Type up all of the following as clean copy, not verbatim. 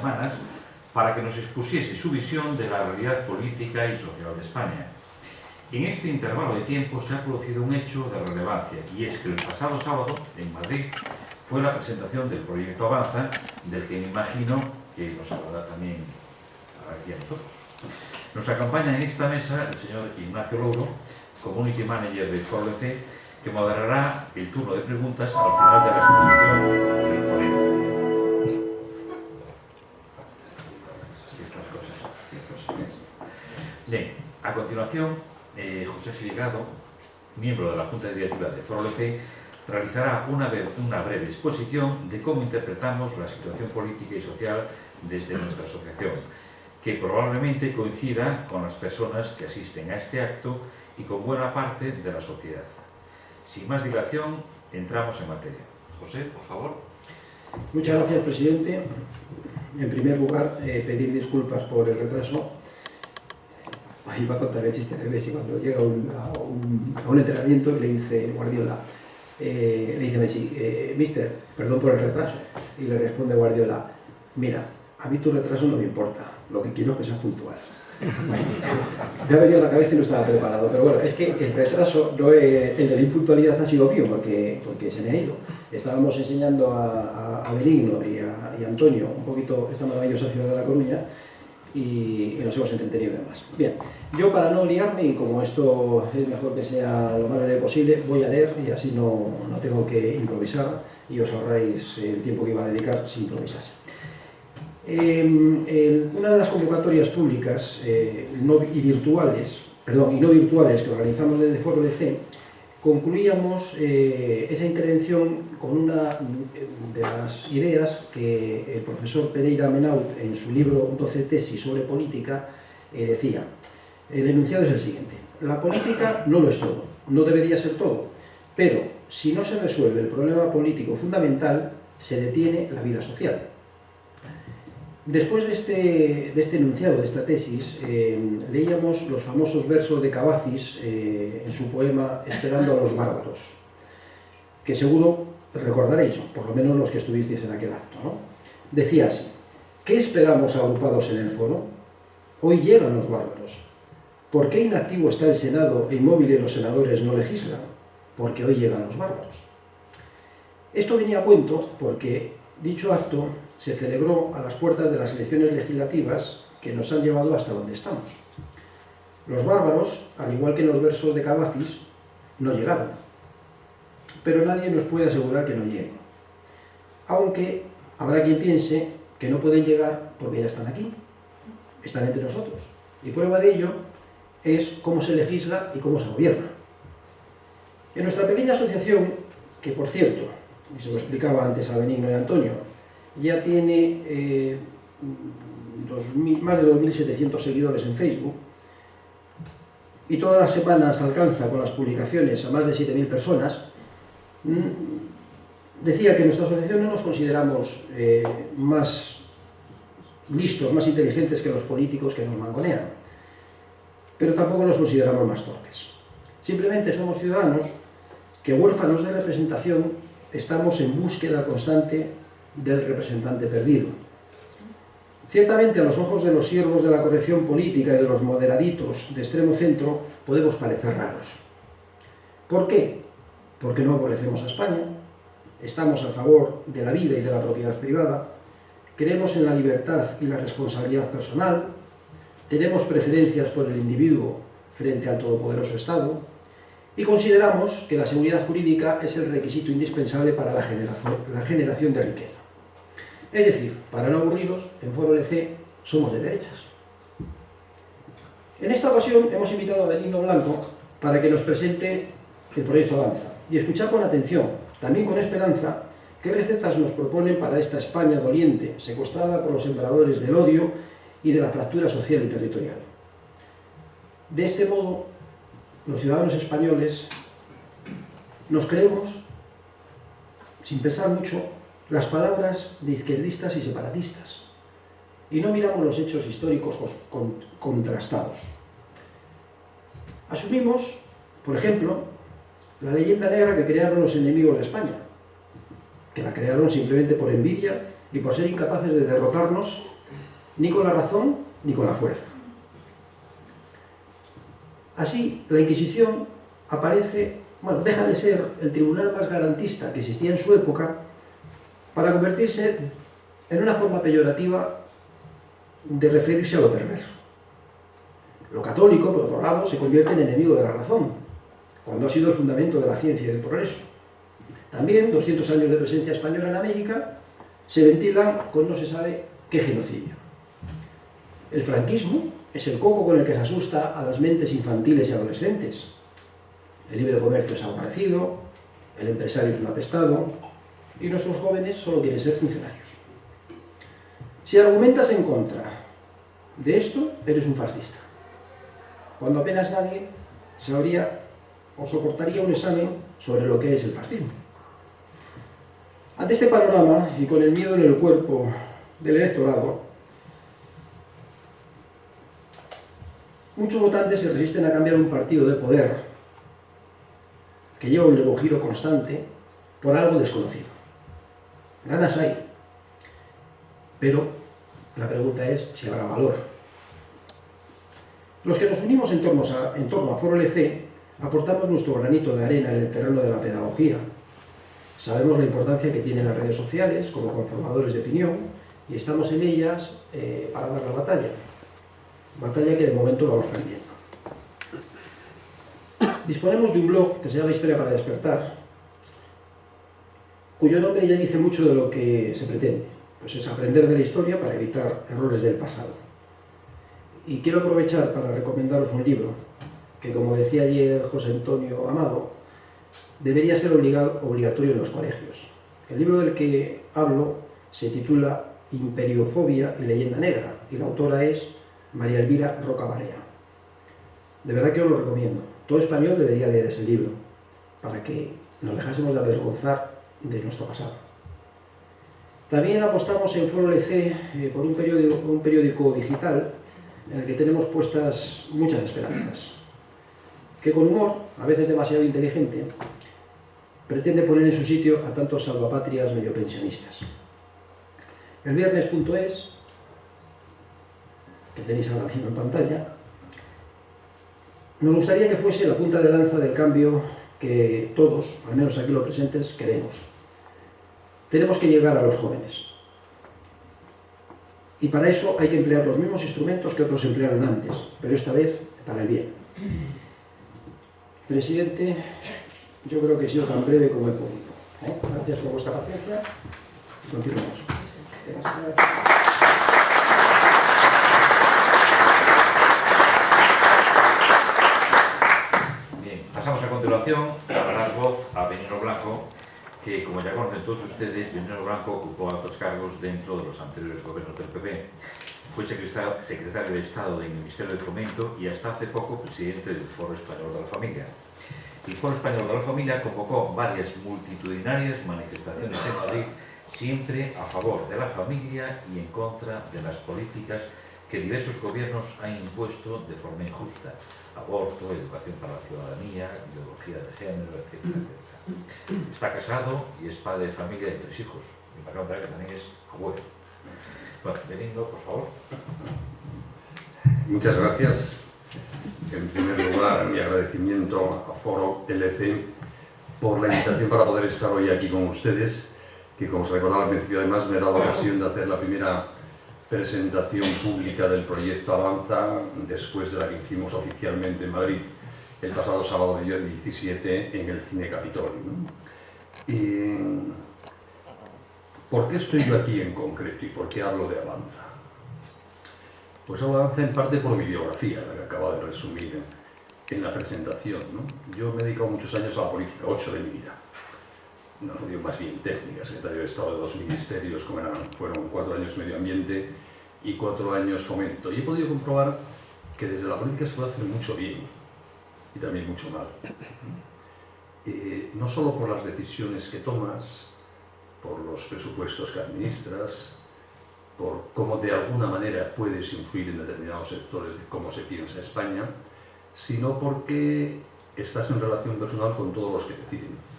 semanas para que nos expusiese su visión de la realidad política y social de España. En este intervalo de tiempo se ha producido un hecho de relevancia, y es que el pasado sábado, en Madrid, fue la presentación del proyecto Avanza, del que me imagino que nos hablará también aquí a nosotros. Nos acompaña en esta mesa el señor Ignacio Louro, Community Manager de Foro LC, que moderará el turno de preguntas al final de la exposición del ponente. Bien, a continuación, José Gilgado, miembro de la Junta Directiva de Foro LC, realizará una breve exposición de cómo interpretamos la situación política y social desde nuestra asociación, que probablemente coincida con las personas que asisten a este acto y con buena parte de la sociedad. Sin más dilación, entramos en materia. José, por favor. Muchas gracias, presidente. En primer lugar, pedir disculpas por el retraso. Iba a contar el chiste de Messi cuando llega a un entrenamiento y le dice Guardiola, le dice Messi, mister, perdón por el retraso. Y le responde Guardiola, mira, a mí tu retraso no me importa, lo que quiero es que seas puntual. Me ha venido a la cabeza y no estaba preparado, pero bueno, es que el retraso, el de la impuntualidad ha sido mío, porque se me ha ido. Estábamos enseñando a Benigno y a Antonio un poquito esta maravillosa ciudad de La Coruña y nos hemos entretenido y demás. Bien, yo para no liarme, y como esto es mejor que sea lo más breve posible, voy a leer y así no tengo que improvisar y os ahorráis el tiempo que iba a dedicar si improvisase. Una de las convocatorias públicas no virtuales que organizamos desde Foro LC, concluíamos esa intervención con una de las ideas que el profesor Pereira Menaut, en su libro 12 tesis sobre política, decía. El enunciado es el siguiente: la política no lo es todo, no debería ser todo, pero si no se resuelve el problema político fundamental, se detiene la vida social. Después de este enunciado, de esta tesis, leíamos los famosos versos de Cavafis en su poema Esperando a los bárbaros, que seguro recordaréis, por lo menos los que estuvisteis en aquel acto, ¿no? Decía así: ¿qué esperamos agrupados en el foro? Hoy llegan los bárbaros. ¿Por qué inactivo está el Senado e inmóviles los senadores no legislan? Porque hoy llegan los bárbaros. Esto venía a cuento porque dicho acto se celebró a las puertas de las elecciones legislativas que nos han llevado hasta donde estamos. Los bárbaros, al igual que en los versos de Cavafis, no llegaron, pero nadie nos puede asegurar que no lleguen. Aunque habrá quien piense que no pueden llegar porque ya están aquí, están entre nosotros. Y prueba de ello es cómo se legisla y cómo se gobierna. En nuestra pequeña asociación, que por cierto, y se lo explicaba antes a Benigno y a Antonio, ya tiene más de 2.700 seguidores en Facebook, y todas las semanas alcanza con las publicaciones a más de 7.000 personas. Decía que en nuestra asociación no nos consideramos más listos, más inteligentes que los políticos que nos mangonean, pero tampoco nos consideramos más torpes. Simplemente somos ciudadanos que, huérfanos de representación, estamos en búsqueda constante del representante perdido. Ciertamente, a los ojos de los siervos de la corrección política y de los moderaditos de extremo centro, podemos parecer raros. ¿Por qué? Porque no aborrecemos a España, estamos a favor de la vida y de la propiedad privada, creemos en la libertad y la responsabilidad personal, tenemos preferencias por el individuo frente al todopoderoso Estado, y consideramos que la seguridad jurídica es el requisito indispensable para la generación de riqueza. Es decir, para no aburriros, en Foro LC somos de derechas. En esta ocasión hemos invitado a Benigno Blanco para que nos presente el proyecto Avanza y escuchar con atención, también con esperanza, qué recetas nos proponen para esta España doliente, secuestrada por los sembradores del odio y de la fractura social y territorial. De este modo, los ciudadanos españoles nos creemos, sin pensar mucho, las palabras de izquierdistas y separatistas, y no miramos los hechos históricos contrastados. Asumimos, por ejemplo, la leyenda negra que crearon los enemigos de España, que la crearon simplemente por envidia y por ser incapaces de derrotarnos ni con la razón ni con la fuerza. Así, la Inquisición aparece, bueno, deja de ser el tribunal más garantista que existía en su época para convertirse en una forma peyorativa de referirse a lo perverso. Lo católico, por otro lado, se convierte en enemigo de la razón, cuando ha sido el fundamento de la ciencia y del progreso. También, 200 años de presencia española en América se ventilan con no se sabe qué genocidio. El franquismo es el coco con el que se asusta a las mentes infantiles y adolescentes. El libre comercio es aborrecido, el empresario es un apestado, y nuestros jóvenes solo quieren ser funcionarios. Si argumentas en contra de esto, eres un fascista, cuando apenas nadie sabría o soportaría un examen sobre lo que es el fascismo. Ante este panorama, y con el miedo en el cuerpo del electorado, muchos votantes se resisten a cambiar un partido de poder que lleva un nuevo giro constante por algo desconocido. Ganas hay, pero la pregunta es si habrá valor. Los que nos unimos en torno a Foro LC aportamos nuestro granito de arena en el terreno de la pedagogía. Sabemos la importancia que tienen las redes sociales como conformadores de opinión y estamos en ellas para dar la batalla. Batalla que de momento vamos perdiendo. Disponemos de un blog que se llama Historia para Despertar, cuyo nombre ya dice mucho de lo que se pretende, pues es aprender de la historia para evitar errores del pasado. Y quiero aprovechar para recomendaros un libro que, como decía ayer José Antonio Amado, debería ser obligatorio en los colegios. El libro del que hablo se titula Imperiofobia y leyenda negra, y la autora es María Elvira Roca Barea. De verdad que os lo recomiendo. Todo español debería leer ese libro, para que nos dejásemos de avergonzar de nuestro pasado. También apostamos en Foro LC por un periódico digital en el que tenemos puestas muchas esperanzas, que con humor, a veces demasiado inteligente, pretende poner en su sitio a tantos salvapatrias medio pensionistas. El viernes.es, que tenéis ahora mismo en pantalla, nos gustaría que fuese la punta de lanza del cambio que todos, al menos aquí los presentes, queremos. Tenemos que llegar a los jóvenes. Y para eso hay que emplear los mismos instrumentos que otros emplearon antes, pero esta vez para el bien. Presidente, yo creo que he sido tan breve como he podido. Gracias por vuestra paciencia y continuamos. Bien, pasamos a continuación a dar voz a Benigno Blanco, que, como ya conocen todos ustedes, Benigno Blanco ocupó altos cargos dentro de los anteriores gobiernos del PP. Fue secretario de Estado del Ministerio de Fomento y hasta hace poco presidente del Foro Español de la Familia. El Foro Español de la Familia convocó varias multitudinarias manifestaciones en Madrid, siempre a favor de la familia y en contra de las políticas que diversos gobiernos han impuesto de forma injusta: aborto, educación para la ciudadanía, ideología de género, etcétera, etcétera. Está casado y es padre de familia de 3 hijos. Y para contar que también es abuelo. Bueno, Benigno, por favor. Muchas gracias. En primer lugar, mi agradecimiento a Foro LC por la invitación para poder estar hoy aquí con ustedes, que, como os recordaba al principio, además me da la ocasión de hacer la primera presentación pública del proyecto Avanza, después de la que hicimos oficialmente en Madrid el pasado sábado día 17 en el Cine Capitolio, ¿no? Y ¿por qué estoy yo aquí en concreto y por qué hablo de Avanza? Pues hablo de Avanza en parte por mi biografía, la que acabo de resumir en la presentación, ¿no? Yo me he dedicado muchos años a la política, 8 de mi vida. Una función más bien técnica, secretario de Estado de 2 ministerios, como fueron 4 años medio ambiente y 4 años fomento. Y he podido comprobar que desde la política se puede hacer mucho bien y también mucho mal. No solo por las decisiones que tomas, por los presupuestos que administras, por cómo de alguna manera puedes influir en determinados sectores de cómo se piensa España, sino porque estás en relación personal con todos los que deciden.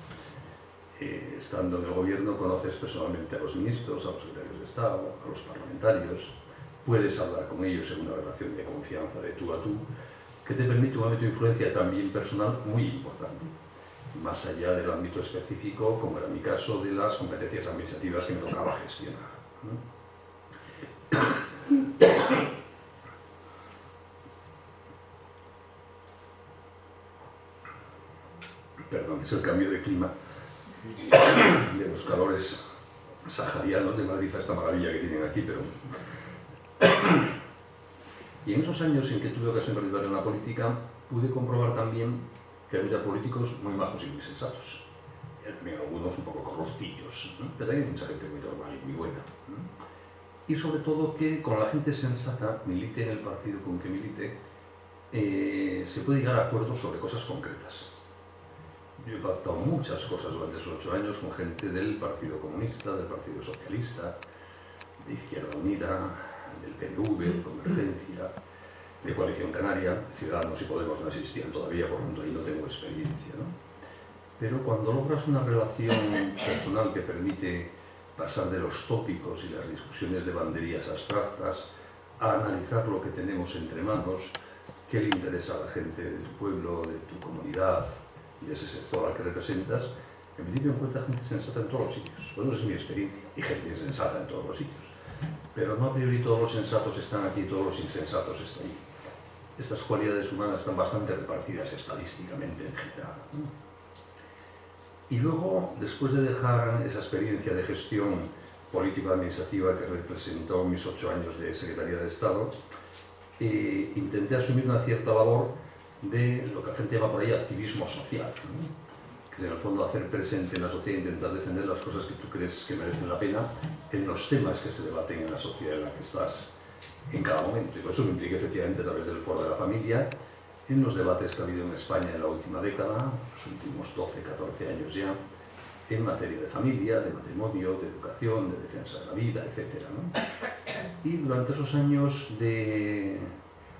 Estando en el gobierno conoces personalmente a los ministros, a los secretarios de Estado, a los parlamentarios, puedes hablar con ellos en una relación de confianza de tú a tú, que te permite un ámbito de influencia también personal muy importante, más allá del ámbito específico, como era mi caso, de las competencias administrativas que me tocaba gestionar. Perdón, es el cambio de clima, de los calores saharianos de Madrid a esta maravilla que tienen aquí, pero... Y en esos años en que tuve ocasión de participar en la política, pude comprobar también que había políticos muy majos y muy sensatos. Y también algunos un poco corruptillos, ¿no? Pero también mucha gente muy normal y muy buena, ¿no? Y sobre todo que con la gente sensata, milite en el partido con que milite, se puede llegar a acuerdos sobre cosas concretas. Yo he pactado muchas cosas durante esos 8 años con gente del Partido Comunista, del Partido Socialista, de Izquierda Unida, del PNV, de Convergencia, de Coalición Canaria. Ciudadanos y Podemos no existían todavía, por lo tanto ahí no tengo experiencia, ¿no? Pero cuando logras una relación personal que permite pasar de los tópicos y las discusiones de banderías abstractas a analizar lo que tenemos entre manos, qué le interesa a la gente de tu pueblo, de tu comunidad y de ese sector al que representas, en principio encuentras gente sensata en todos los sitios. Bueno, esa es mi experiencia, y gente sensata en todos los sitios. Pero no a priori todos los sensatos están aquí, todos los insensatos están ahí. Estas cualidades humanas están bastante repartidas estadísticamente en general, ¿no? Y luego, después de dejar esa experiencia de gestión político-administrativa que representó mis 8 años de Secretaría de Estado, intenté asumir una cierta labor de lo que la gente llama por ahí activismo social, ¿no? Que es en el fondo hacer presente en la sociedad e intentar defender las cosas que tú crees que merecen la pena en los temas que se debaten en la sociedad en la que estás en cada momento. Y por eso me impliqué efectivamente a través del Foro de la Familia, en los debates que ha habido en España en la última década, los últimos 12, 14 años ya, en materia de familia, de matrimonio, de educación, de defensa de la vida, etc., ¿no? Y durante esos años de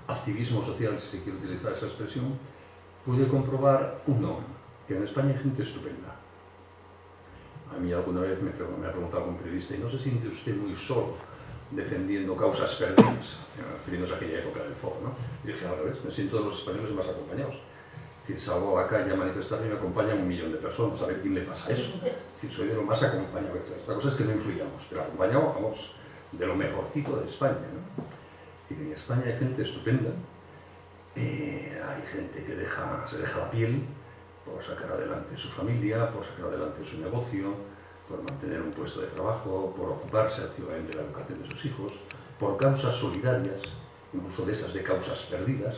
activismo social, si se quiere utilizar esa expresión, pude comprobar, uno, que en España hay gente estupenda. A mí alguna vez me ha preguntado algún periodista, ¿y no se siente usted muy solo defendiendo causas perdidas? Refiriéndose a aquella época del foro, ¿no? Y dije, al revés, me siento de los españoles más acompañados. Es decir, salgo a la calle a manifestarme y me acompañan 1 millón de personas. A ver quién le pasa eso. Es decir, soy de lo más acompañado. La cosa es que no influyamos, pero acompañado, vamos, de lo mejorcito de España, ¿no? Es decir, en España hay gente estupenda, hay gente que se deja la piel por sacar adelante su familia, por sacar adelante su negocio, por mantener un puesto de trabajo, por ocuparse activamente de la educación de sus hijos, por causas solidarias, incluso de esas de causas perdidas,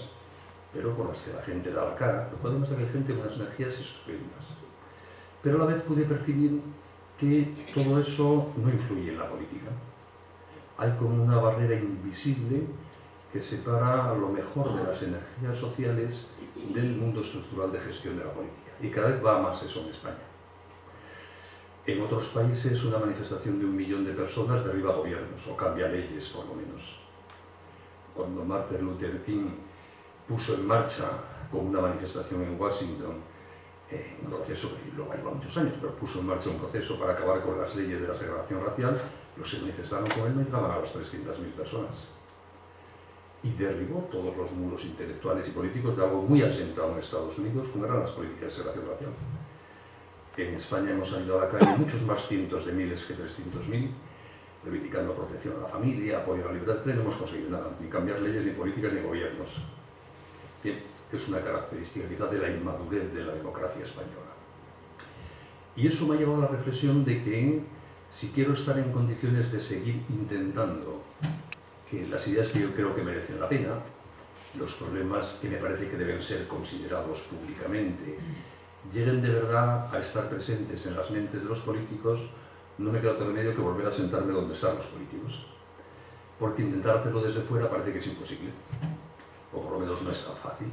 pero por las que la gente da la cara. Lo cual demuestra que hay gente con unas energías estupendas. Pero a la vez pude percibir que todo eso no influye en la política. Hay como una barrera invisible que separa lo mejor de las energías sociales del mundo estructural de gestión de la política. Y cada vez va más eso en España. En otros países una manifestación de 1 millón de personas derriba gobiernos o cambia leyes, por lo menos. Cuando Martin Luther King puso en marcha con una manifestación en Washington un proceso, y luego lleva muchos años, pero puso en marcha un proceso para acabar con las leyes de la segregación racial, los que manifestaron con él no llegaban a las 300.000 personas. Y derribó todos los muros intelectuales y políticos de algo muy asentado en Estados Unidos, como eran las políticas de segregación racial. En España hemos salido a la calle muchos más cientos de miles que 300.000, reivindicando protección a la familia, apoyo a la libertad, no hemos conseguido nada, ni cambiar leyes, ni políticas, ni gobiernos. Bien, es una característica quizá de la inmadurez de la democracia española. Y eso me ha llevado a la reflexión de que si quiero estar en condiciones de seguir intentando que las ideas que yo creo que merecen la pena, los problemas que me parece que deben ser considerados públicamente, lleguen de verdad a estar presentes en las mentes de los políticos, no me queda otro remedio que volver a sentarme donde están los políticos. Porque intentar hacerlo desde fuera parece que es imposible, o por lo menos no es tan fácil.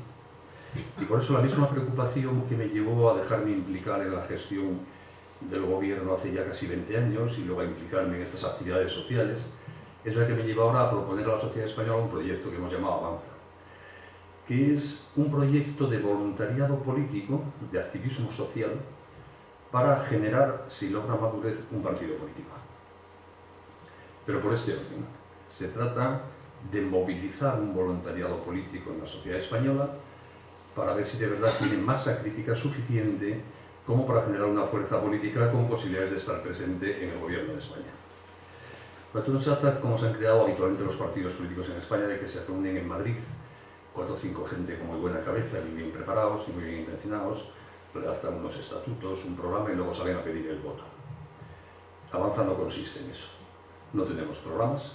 Y por eso la misma preocupación que me llevó a dejarme implicar en la gestión del gobierno hace ya casi 20 años y luego a implicarme en estas actividades sociales, es la que me lleva ahora a proponer a la sociedad española un proyecto que hemos llamado Avanza, que es un proyecto de voluntariado político, de activismo social, para generar, si logra madurez, un partido político. Pero por este orden. Se trata de movilizar un voluntariado político en la sociedad española para ver si de verdad tiene masa crítica suficiente como para generar una fuerza política con posibilidades de estar presente en el gobierno de España. Esto no se trata, como se han creado habitualmente los partidos políticos en España, de que se reúnen en Madrid 4 o 5 gente con muy buena cabeza, muy bien preparados y muy bien intencionados, redactan unos estatutos, un programa y luego salen a pedir el voto. Avanza no consiste en eso. No tenemos programas,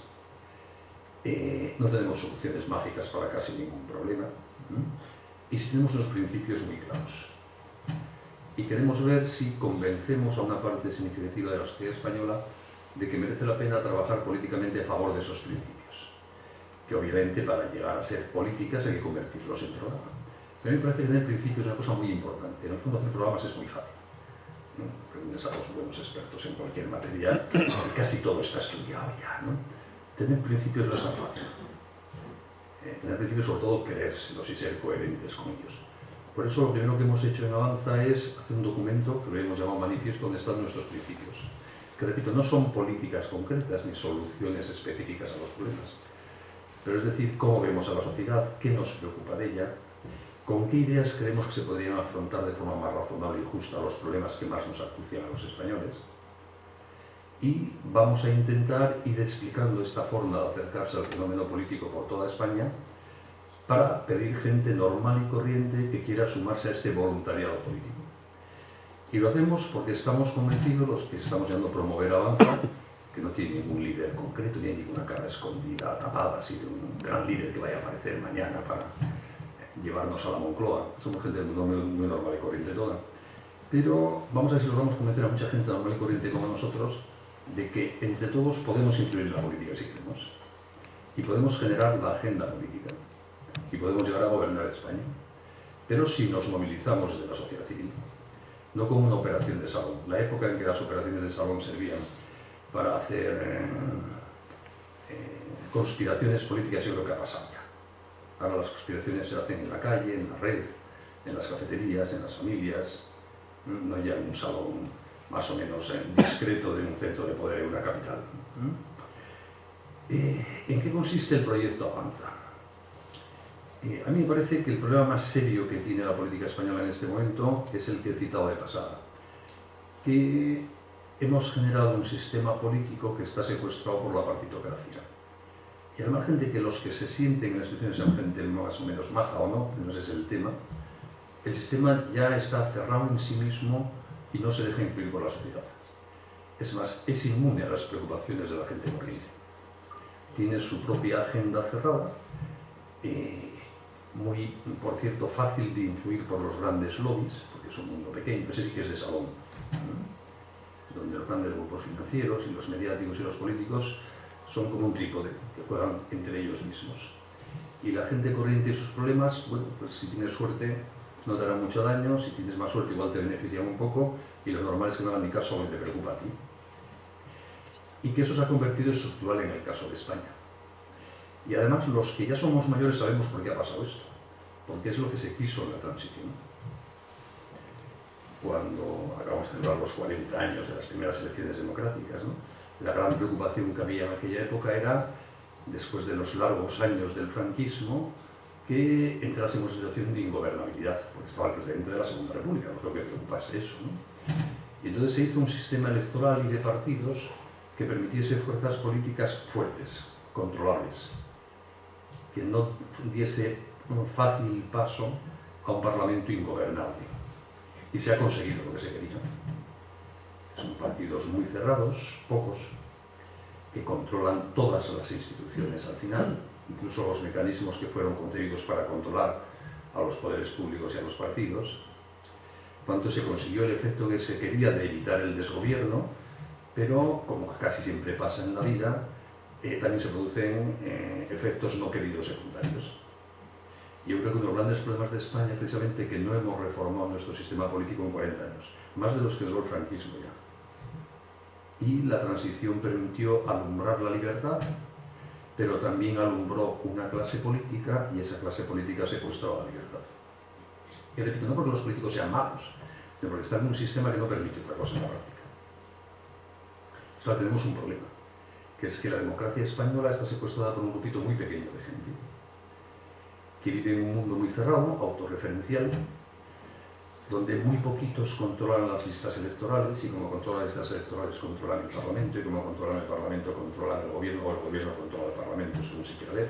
no tenemos soluciones mágicas para casi ningún problema, y sí tenemos unos principios muy claros. Y queremos ver si convencemos a una parte significativa de la sociedad española de que merece la pena trabajar políticamente a favor de esos principios, que obviamente para llegar a ser políticas hay que convertirlos en programa. A mí me parece que tener principios es una cosa muy importante. En el fondo hacer programas es muy fácil. Reúnes a los buenos expertos en cualquier materia y casi todo está estudiado ya, ¿no? Tener principios no es tan fácil. Tener principios, sobre todo, creérselos y ser coherentes con ellos. Por eso lo primero que hemos hecho en Avanza es hacer un documento que lo hemos llamado manifiesto, donde están nuestros principios. Que, repito, no son políticas concretas ni soluciones específicas a los problemas, pero es decir, cómo vemos a la sociedad, qué nos preocupa de ella, con qué ideas creemos que se podrían afrontar de forma más razonable y justa los problemas que más nos acucian a los españoles. Y vamos a intentar ir explicando esta forma de acercarse al fenómeno político por toda España para pedir gente normal y corriente que quiera sumarse a este voluntariado político. Y lo hacemos porque estamos convencidos, los que estamos yendo a promover Avanza, que no tiene ningún líder concreto, ni hay ninguna cara escondida, tapada, así de un gran líder que vaya a aparecer mañana para llevarnos a la Moncloa. Somos gente muy normal y corriente toda. Pero vamos a ver si logramos convencer a mucha gente normal y corriente como nosotros de que entre todos podemos influir en la política si queremos. Y podemos generar la agenda política. Y podemos llegar a gobernar España. Pero si nos movilizamos desde la sociedad civil. No como una operación de salón. La época en que las operaciones de salón servían para hacer conspiraciones políticas, yo creo que ha pasado ya. Ahora las conspiraciones se hacen en la calle, en la red, en las cafeterías, en las familias, no ya en un salón más o menos discreto de un centro de poder en una capital. ¿En qué consiste el proyecto Avanza? A mí me parece que el problema más serio que tiene la política española en este momento es el que he citado de pasada, que hemos generado un sistema político que está secuestrado por la partitocracia. Y al margen de que los que se sienten en las instituciones sean gente más o menos maja o no, que no ese es el tema, el sistema ya está cerrado en sí mismo y no se deja influir por la sociedad. Es más, es inmune a las preocupaciones de la gente corriente. Tiene su propia agenda cerrada, muy, por cierto, fácil de influir por los grandes lobbies, porque es un mundo pequeño, ese sí que es de salón, donde los grandes grupos financieros y los mediáticos y los políticos son como un trípode que juegan entre ellos mismos. Y la gente corriente y sus problemas, bueno, pues si tienes suerte no te harán mucho daño, si tienes más suerte igual te benefician un poco, y lo normal es que no hagan ni caso a lo que te preocupa a ti. Y que eso se ha convertido estructural en el caso de España. Y además los que ya somos mayores sabemos por qué ha pasado esto, porque es lo que se quiso en la transición. Cuando acabamos de celebrar los 40 años de las primeras elecciones democráticas, ¿no? La gran preocupación que había en aquella época era, después de los largos años del franquismo, que entrásemos en situación de ingobernabilidad, porque estaba el presidente de la Segunda República, no creo que preocupase eso, ¿no? Y entonces se hizo un sistema electoral y de partidos que permitiese fuerzas políticas fuertes, controlables, que no diese un fácil paso a un parlamento ingobernable. Y se ha conseguido lo que se quería. Son partidos muy cerrados, pocos, que controlan todas las instituciones al final, incluso los mecanismos que fueron concebidos para controlar a los poderes públicos y a los partidos. Cuanto se consiguió el efecto que se quería de evitar el desgobierno, pero como casi siempre pasa en la vida, también se producen efectos no queridos secundarios. Yo creo que uno de los grandes problemas de España es precisamente que no hemos reformado nuestro sistema político en 40 años, más de los que duró el franquismo ya. Y la transición permitió alumbrar la libertad, pero también alumbró una clase política y esa clase política secuestró la libertad. Y repito, no porque los políticos sean malos, sino porque están en un sistema que no permite otra cosa en la práctica. Solo tenemos un problema, que es que la democracia española está secuestrada por un grupito muy pequeño de gente, que vive en un mundo muy cerrado, autorreferencial, donde muy poquitos controlan las listas electorales, y como controlan las listas electorales controlan el Parlamento, y como controlan el Parlamento controlan el Gobierno, o el Gobierno controla el Parlamento, según se quiera ver,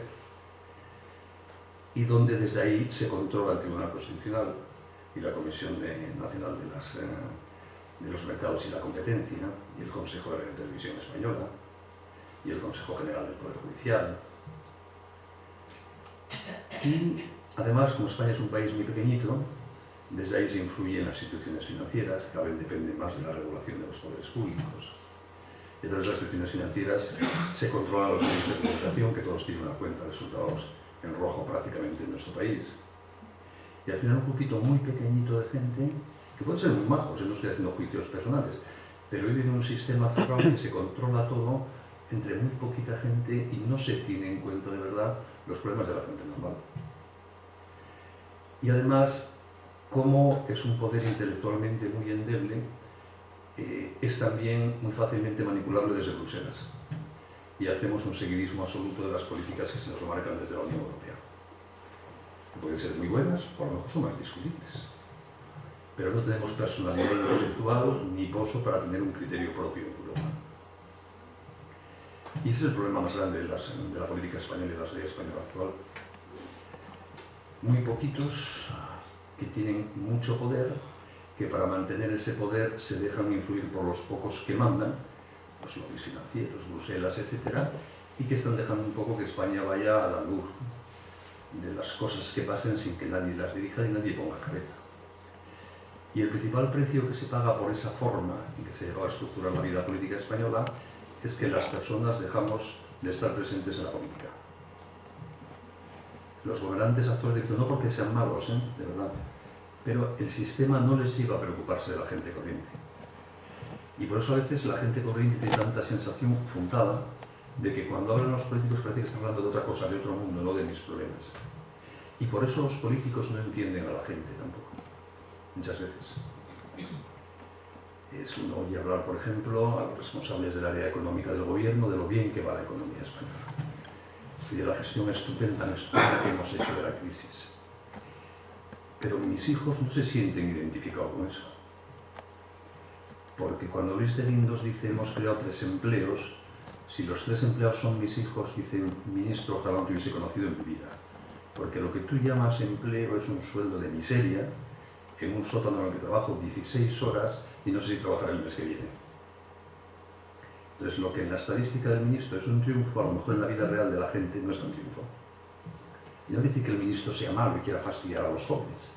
y donde desde ahí se controla el Tribunal Constitucional y la Comisión Nacional de los Mercados y la Competencia, y el Consejo de la Televisión Española, y el Consejo General del Poder Judicial. Y además, como España es un país muy pequeñito, desde ahí se influye en las instituciones financieras, que cada vez dependen más de la regulación de los poderes públicos. Y entonces las instituciones financieras se controlan los medios de comunicación, que todos tienen una cuenta de resultados en rojo prácticamente en nuestro país. Y al final un grupito muy pequeñito de gente, que pueden ser muy majos, no estoy haciendo juicios personales, pero viven en un sistema cerrado que se controla todo entre muy poquita gente y no se tiene en cuenta de verdad los problemas de la gente normal. Y además, como es un poder intelectualmente muy endeble, es también muy fácilmente manipulable desde Bruselas. Y hacemos un seguidismo absoluto de las políticas que se nos marcan desde la Unión Europea. Que pueden ser muy buenas, o a lo mejor son más discutibles. Pero no tenemos personalidad intelectual ni pozo para tener un criterio propio en Europa. Y ese es el problema más grande de la política española y de la sociedad española actual. Muy poquitos que tienen mucho poder, que para mantener ese poder se dejan influir por los pocos que mandan, los lobbies financieros, Bruselas, etc., y que están dejando un poco que España vaya a la luz de las cosas que pasen sin que nadie las dirija ni nadie ponga cabeza. Y el principal precio que se paga por esa forma en que se lleva a estructurar la vida política española es que las personas dejamos de estar presentes en la política. Los gobernantes actuales, no porque sean malos, de verdad, pero el sistema no les lleva a preocuparse de la gente corriente. Y por eso a veces la gente corriente tiene tanta sensación fundada de que cuando hablan los políticos parece que están hablando de otra cosa, de otro mundo, no de mis problemas. Y por eso los políticos no entienden a la gente tampoco, muchas veces. Uno oye hablar, por ejemplo, a los responsables del área económica del gobierno de lo bien que va la economía española y de la gestión estupenda que hemos hecho de la crisis. Pero mis hijos no se sienten identificados con eso. Porque cuando Luis de Guindos dice hemos creado 3 empleos, si los 3 empleados son mis hijos, dice ministro, ojalá no te hubiese conocido en mi vida. Porque lo que tú llamas empleo es un sueldo de miseria, en un sótano en el que trabajo 16 horas y no sé si trabajaré el mes que viene. Entonces, lo que en la estadística del ministro es un triunfo, a lo mejor en la vida real de la gente no es tan triunfo. Y no quiere decir que el ministro sea malo y quiera fastidiar a los jóvenes,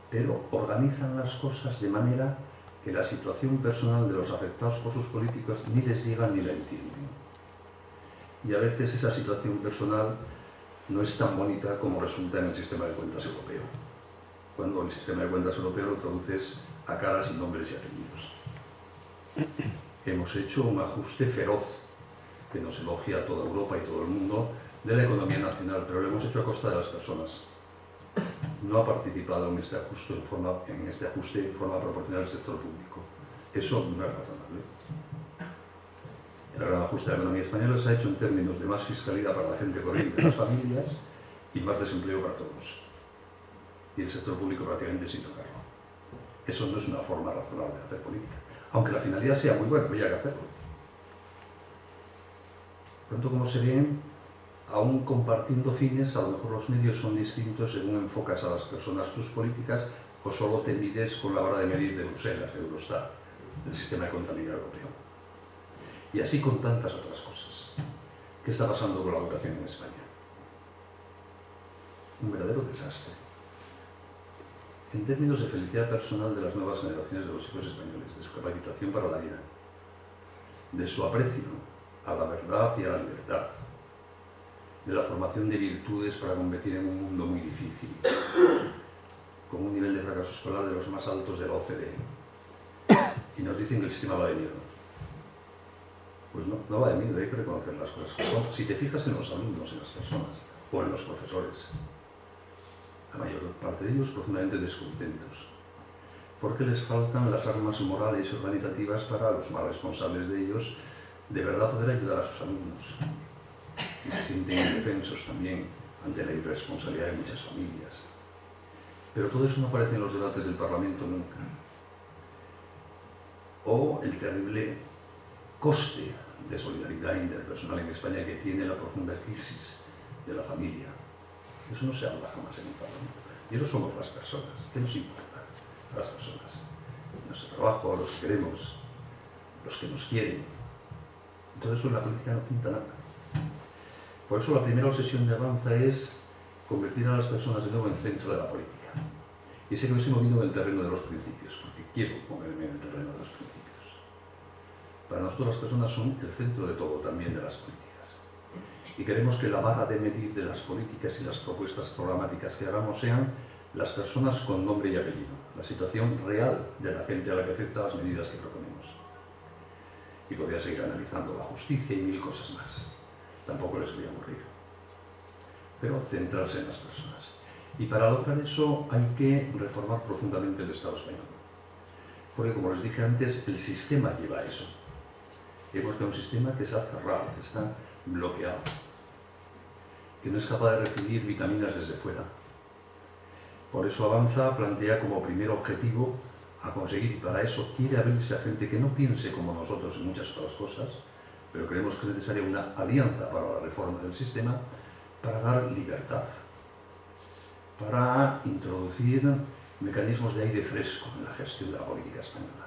pero organizan las cosas de manera que la situación personal de los afectados por sus políticos ni les llega ni la entienden. Y a veces esa situación personal no es tan bonita como resulta en el sistema de cuentas europeo, cuando el sistema de cuentas europeo lo traduces a caras y nombres y apellidos. Hemos hecho un ajuste feroz, que nos elogia a toda Europa y todo el mundo, de la economía nacional, pero lo hemos hecho a costa de las personas. No ha participado en este ajuste en forma proporcional el sector público. Eso no es razonable. El gran ajuste de la economía española se ha hecho en términos de más fiscalidad para la gente corriente, las familias, y más desempleo para todos. Y el sector público prácticamente sin tocarlo. Eso no es una forma razonable de hacer política. Aunque la finalidad sea muy buena, pues ya hay que hacerlo. Pronto, como se ven, aún compartiendo fines, a lo mejor los medios son distintos según enfocas a las personas tus políticas o solo te mides con la vara de medir de Bruselas, de Eurostat, del sistema de contabilidad europeo. Y así con tantas otras cosas. ¿Qué está pasando con la educación en España? Un verdadero desastre. En términos de felicidad personal de las nuevas generaciones de los hijos españoles, de su capacitación para la vida, de su aprecio a la verdad y a la libertad, de la formación de virtudes para competir en un mundo muy difícil, con un nivel de fracaso escolar de los más altos de la OCDE. Y nos dicen que el sistema va de miedo. Pues no va de miedo, hay que reconocer las cosas como son. Si te fijas en los alumnos, en las personas, o en los profesores, la mayor parte de ellos profundamente descontentos, porque les faltan las armas morales y organizativas para los más responsables de ellos de verdad poder ayudar a sus alumnos. Y se sienten indefensos también ante la irresponsabilidad de muchas familias. Pero todo eso no aparece en los debates del Parlamento nunca. O el terrible coste de solidaridad interpersonal en España que tiene la profunda crisis de la familia. Eso no se habla jamás en el Parlamento. Y eso somos las personas. ¿Qué nos importa? Las personas. Nuestro trabajo, los que queremos, los que nos quieren. Todo eso en la política no pinta nada. Por eso la primera obsesión de Avanza es convertir a las personas de nuevo en centro de la política. Y ese que me estoy moviendo en el terreno de los principios, porque quiero moverme en el terreno de los principios. Para nosotros las personas son el centro de todo, también de las políticas. Y queremos que la vara de medir de las políticas y las propuestas programáticas que hagamos sean las personas con nombre y apellido, la situación real de la gente a la que afecta las medidas que proponemos. Y podría seguir analizando la justicia y mil cosas más. Tampoco les voy a aburrir. Pero centrarse en las personas. Y para lograr eso hay que reformar profundamente el Estado español. Porque, como les dije antes, el sistema lleva a eso. Hemos creado un sistema que se ha cerrado, que está bloqueado, que no es capaz de recibir vitaminas desde fuera. Por eso Avanza plantea como primer objetivo a conseguir, y para eso quiere abrirse a gente que no piense como nosotros en muchas otras cosas, pero creemos que es necesaria una alianza para la reforma del sistema, para dar libertad, para introducir mecanismos de aire fresco en la gestión de la política española.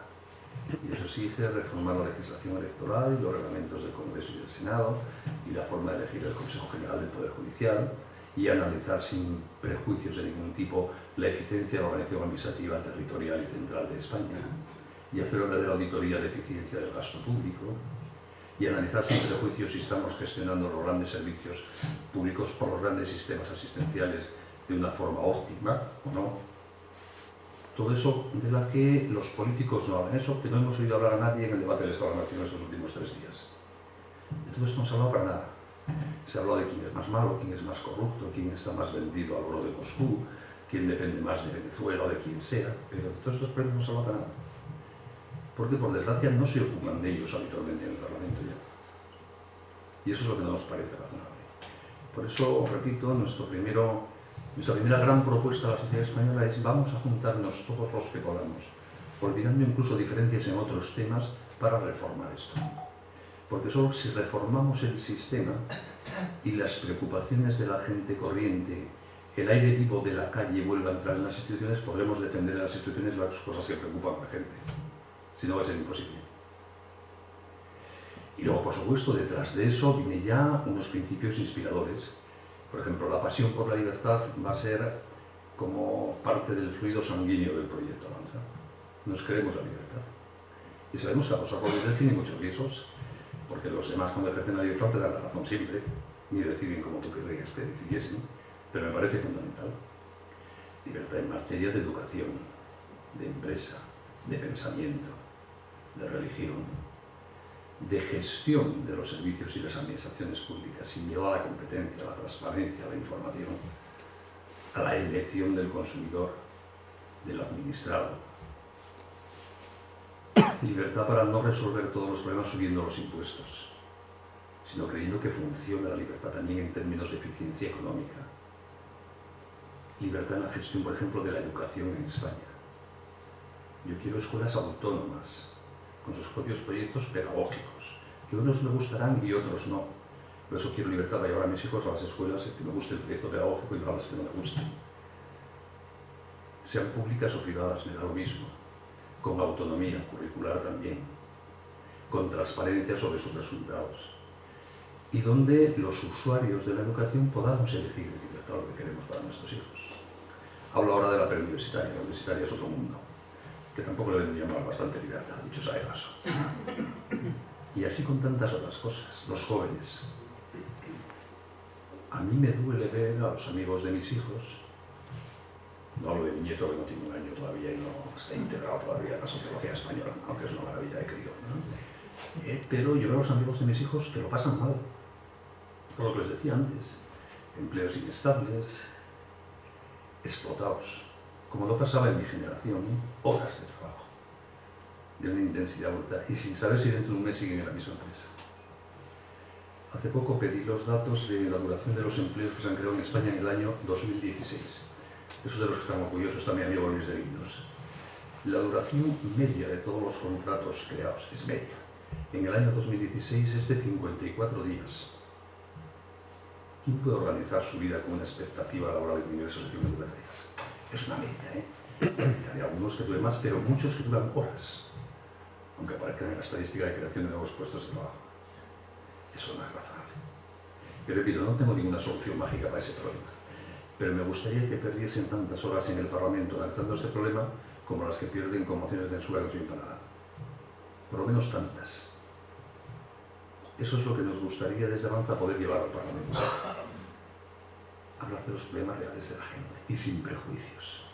Y eso exige reformar la legislación electoral y los reglamentos del Congreso y del Senado y la forma de elegir el Consejo General del Poder Judicial y analizar sin prejuicios de ningún tipo la eficiencia de la organización administrativa territorial y central de España y hacer una verdadera auditoría de eficiencia del gasto público y analizar sin prejuicios si estamos gestionando los grandes servicios públicos por los grandes sistemas asistenciales de una forma óptima o no. Todo eso de la que los políticos no hablan, eso que no hemos oído hablar a nadie en el debate del Estado de la Nación estos últimos 3 días. De todo esto no se ha hablado para nada. Se ha hablado de quién es más malo, quién es más corrupto, quién está más vendido al oro de Moscú, quién depende más de Venezuela o de quien sea, pero de todos estos problemas no se ha hablado para nada. Porque, por desgracia, no se ocupan de ellos habitualmente en el Parlamento ya. Y eso es lo que no nos parece razonable. Por eso, repito, nuestra primera gran propuesta a la sociedad española es vamos a juntarnos todos los que podamos, olvidando incluso diferencias en otros temas para reformar esto. Porque solo si reformamos el sistema y las preocupaciones de la gente corriente, el aire vivo de la calle vuelva a entrar en las instituciones, podremos defender en las instituciones las cosas que preocupan a la gente. Si no, va a ser imposible. Y luego, por supuesto, detrás de eso vienen ya unos principios inspiradores. Por ejemplo, la pasión por la libertad va a ser como parte del fluido sanguíneo del proyecto Avanza. Nos queremos la libertad. Y sabemos que los acuerdos tienen muchos riesgos, porque los demás cuando ejercen la libertad te dan la razón siempre, ni deciden como tú querrías que decidiesen, pero me parece fundamental. Libertad en materia de educación, de empresa, de pensamiento, de religión, de gestión de los servicios y las administraciones públicas, sin llevar a la competencia, a la transparencia, a la información, a la elección del consumidor, del administrado. Libertad para no resolver todos los problemas subiendo los impuestos, sino creyendo que funciona la libertad también en términos de eficiencia económica. Libertad en la gestión, por ejemplo, de la educación en España. Yo quiero escuelas autónomas, con sus propios proyectos pedagógicos, que unos me gustarán y otros no. Por eso quiero libertad para llevar a mis hijos a las escuelas que me guste el proyecto pedagógico y no a las que no me gusten. Sean públicas o privadas, me da lo mismo, con autonomía curricular también, con transparencia sobre sus resultados, y donde los usuarios de la educación podamos elegir en libertad lo que queremos para nuestros hijos. Hablo ahora de la preuniversitaria. La universitaria es otro mundo, que tampoco le deben llamar bastante libertad, dicho sea de paso. Y así con tantas otras cosas. Los jóvenes. A mí me duele ver a los amigos de mis hijos, no hablo de mi nieto que no tiene 1 año todavía y no está integrado todavía en la sociología española, aunque es una maravilla de crío, ¿no? Pero yo veo a los amigos de mis hijos que lo pasan mal. Por lo que les decía antes, empleos inestables, explotados, como no pasaba en mi generación, horas de trabajo, de una intensidad brutal, y sin saber si dentro de un mes siguen en la misma empresa. Hace poco pedí los datos de la duración de los empleos que se han creado en España en el año 2016. Esos de los que están orgullosos también, amigo Luis de Guindos. La duración media de todos los contratos creados es media. En el año 2016 es de 54 días. ¿Quién puede organizar su vida con una expectativa laboral de ingresos de 50 días? Es una media, ¿eh? Hay algunos que duran más, pero muchos que duran horas, aunque aparezcan en la estadística de creación de nuevos puestos de trabajo. Eso no es razonable. Pero repito, no tengo ninguna solución mágica para ese problema. Pero me gustaría que perdiesen tantas horas en el Parlamento analizando este problema como las que pierden con mociones de censura que no sirven para nada. Por lo menos tantas. Eso es lo que nos gustaría desde Avanza poder llevar al Parlamento. Hablar de los problemas reales de la gente y sin prejuicios.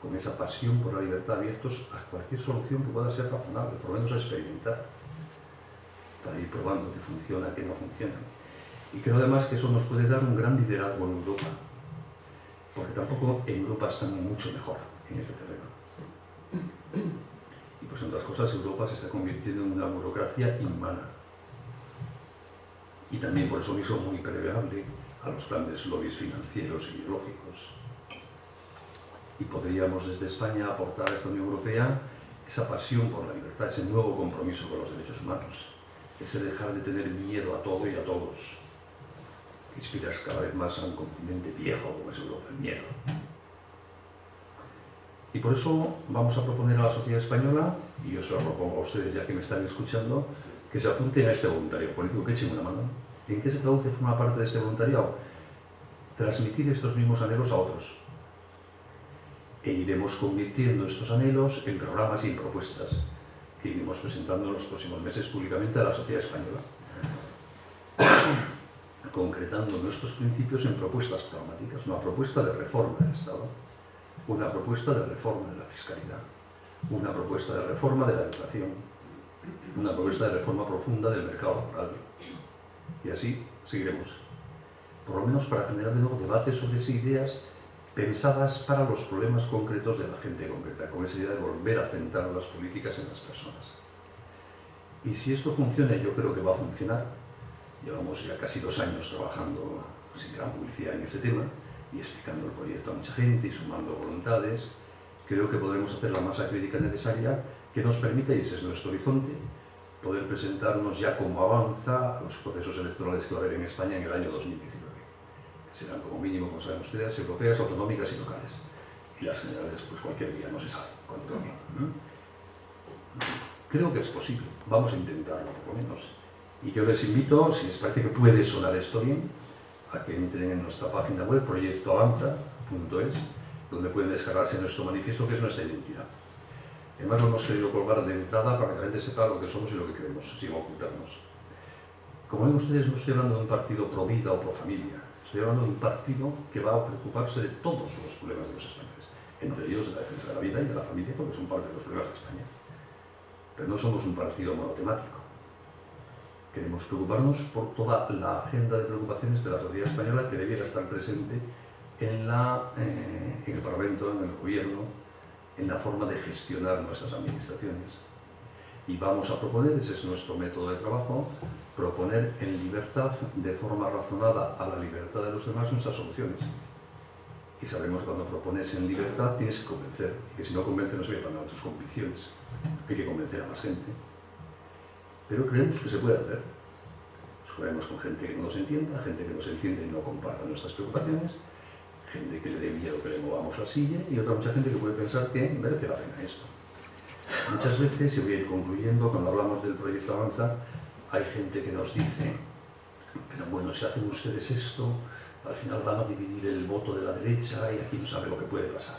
Con esa pasión por la libertad, abiertos a cualquier solución que pueda ser razonable, por lo menos a experimentar, para ir probando qué funciona, qué no funciona. Y creo además que eso nos puede dar un gran liderazgo en Europa, porque tampoco en Europa están mucho mejor en este terreno. Y pues entre otras cosas, Europa se está convirtiendo en una burocracia inhumana. Y también por eso mismo muy permeable a los grandes lobbies financieros y ideológicos. Y podríamos desde España aportar a esta Unión Europea esa pasión por la libertad, ese nuevo compromiso con los derechos humanos, ese dejar de tener miedo a todo y a todos, que inspiras cada vez más a un continente viejo como es Europa, el miedo. Y por eso vamos a proponer a la sociedad española, y yo se lo propongo a ustedes ya que me están escuchando, que se apunten a este voluntariado político, que echen una mano. ¿En qué se traduce forma parte de este voluntariado? Transmitir estos mismos anhelos a otros. E iremos convirtiendo estos anhelos en programas y en propuestas que iremos presentando en los próximos meses públicamente a la sociedad española, concretando nuestros principios en propuestas pragmáticas, una propuesta de reforma del Estado, una propuesta de reforma de la fiscalidad, una propuesta de reforma de la educación, una propuesta de reforma profunda del mercado laboral. Y así seguiremos, por lo menos para generar de nuevo debates sobre esas ideas pensadas para los problemas concretos de la gente concreta, con esa idea de volver a centrar las políticas en las personas. Y si esto funciona, yo creo que va a funcionar. Llevamos ya casi 2 años trabajando sin gran publicidad en este tema y explicando el proyecto a mucha gente y sumando voluntades. Creo que podremos hacer la masa crítica necesaria que nos permita, y ese es nuestro horizonte, poder presentarnos ya como Avanza a los procesos electorales que va a haber en España en el año 2019. Serán como mínimo, como saben ustedes, europeas, autonómicas y locales. Y las generales, pues cualquier día, no se sabe cuándo. Creo que es posible. Vamos a intentarlo, por lo menos. Y yo les invito, si les parece que puede sonar esto bien, a que entren en nuestra página web, proyectoavanza.es, donde pueden descargarse nuestro manifiesto, que es nuestra identidad. Además, lo hemos querido colgar de entrada para que la gente sepa lo que somos y lo que queremos, sin ocultarnos. Como ven ustedes, no estoy hablando de un partido pro vida o pro familia. Estoy hablando de un partido que va a preocuparse de todos los problemas de los españoles, entre ellos de la defensa de la vida y de la familia, porque son parte de los problemas de España. Pero no somos un partido monotemático. Queremos preocuparnos por toda la agenda de preocupaciones de la sociedad española que debiera estar presente en el Parlamento, en el Gobierno, en la forma de gestionar nuestras administraciones. Y vamos a proponer, ese es nuestro método de trabajo, proponer en libertad, de forma razonada a la libertad de los demás, nuestras soluciones. Y sabemos que cuando propones en libertad tienes que convencer, y que si no convences no se ve para nada tus convicciones. Hay que convencer a más gente. Pero creemos que se puede hacer. Nos jugaremos con gente que no nos entienda, gente que nos entiende y no comparta nuestras preocupaciones, gente que le dé miedo que le movamos la silla, y otra mucha gente que puede pensar que merece la pena esto. Muchas veces, y voy a ir concluyendo, cuando hablamos del proyecto Avanza, hay gente que nos dice, pero bueno, si hacen ustedes esto, al final van a dividir el voto de la derecha y aquí no sabe lo que puede pasar.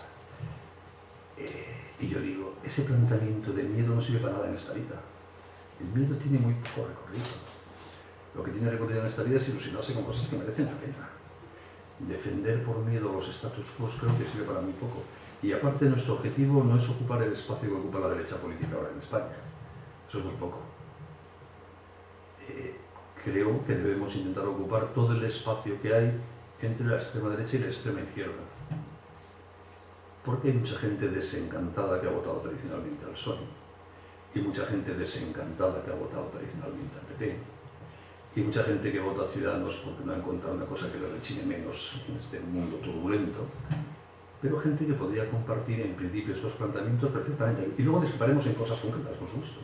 Y yo digo, ese planteamiento de miedo no sirve para nada en esta vida. El miedo tiene muy poco recorrido. Lo que tiene recorrido en esta vida es ilusionarse con cosas que merecen la pena. Defender por miedo los status quo creo que sirve para muy poco. Y aparte, nuestro objetivo no es ocupar el espacio que ocupa la derecha política ahora en España. Eso es muy poco. Creo que debemos intentar ocupar todo el espacio que hay entre la extrema derecha y la extrema izquierda. Porque hay mucha gente desencantada que ha votado tradicionalmente al PSOE y mucha gente desencantada que ha votado tradicionalmente al PP. y mucha gente que vota a Ciudadanos porque no ha encontrado una cosa que le rechine menos en este mundo turbulento, pero gente que podría compartir en principio estos planteamientos perfectamente. Y luego disparemos en cosas concretas, por supuesto.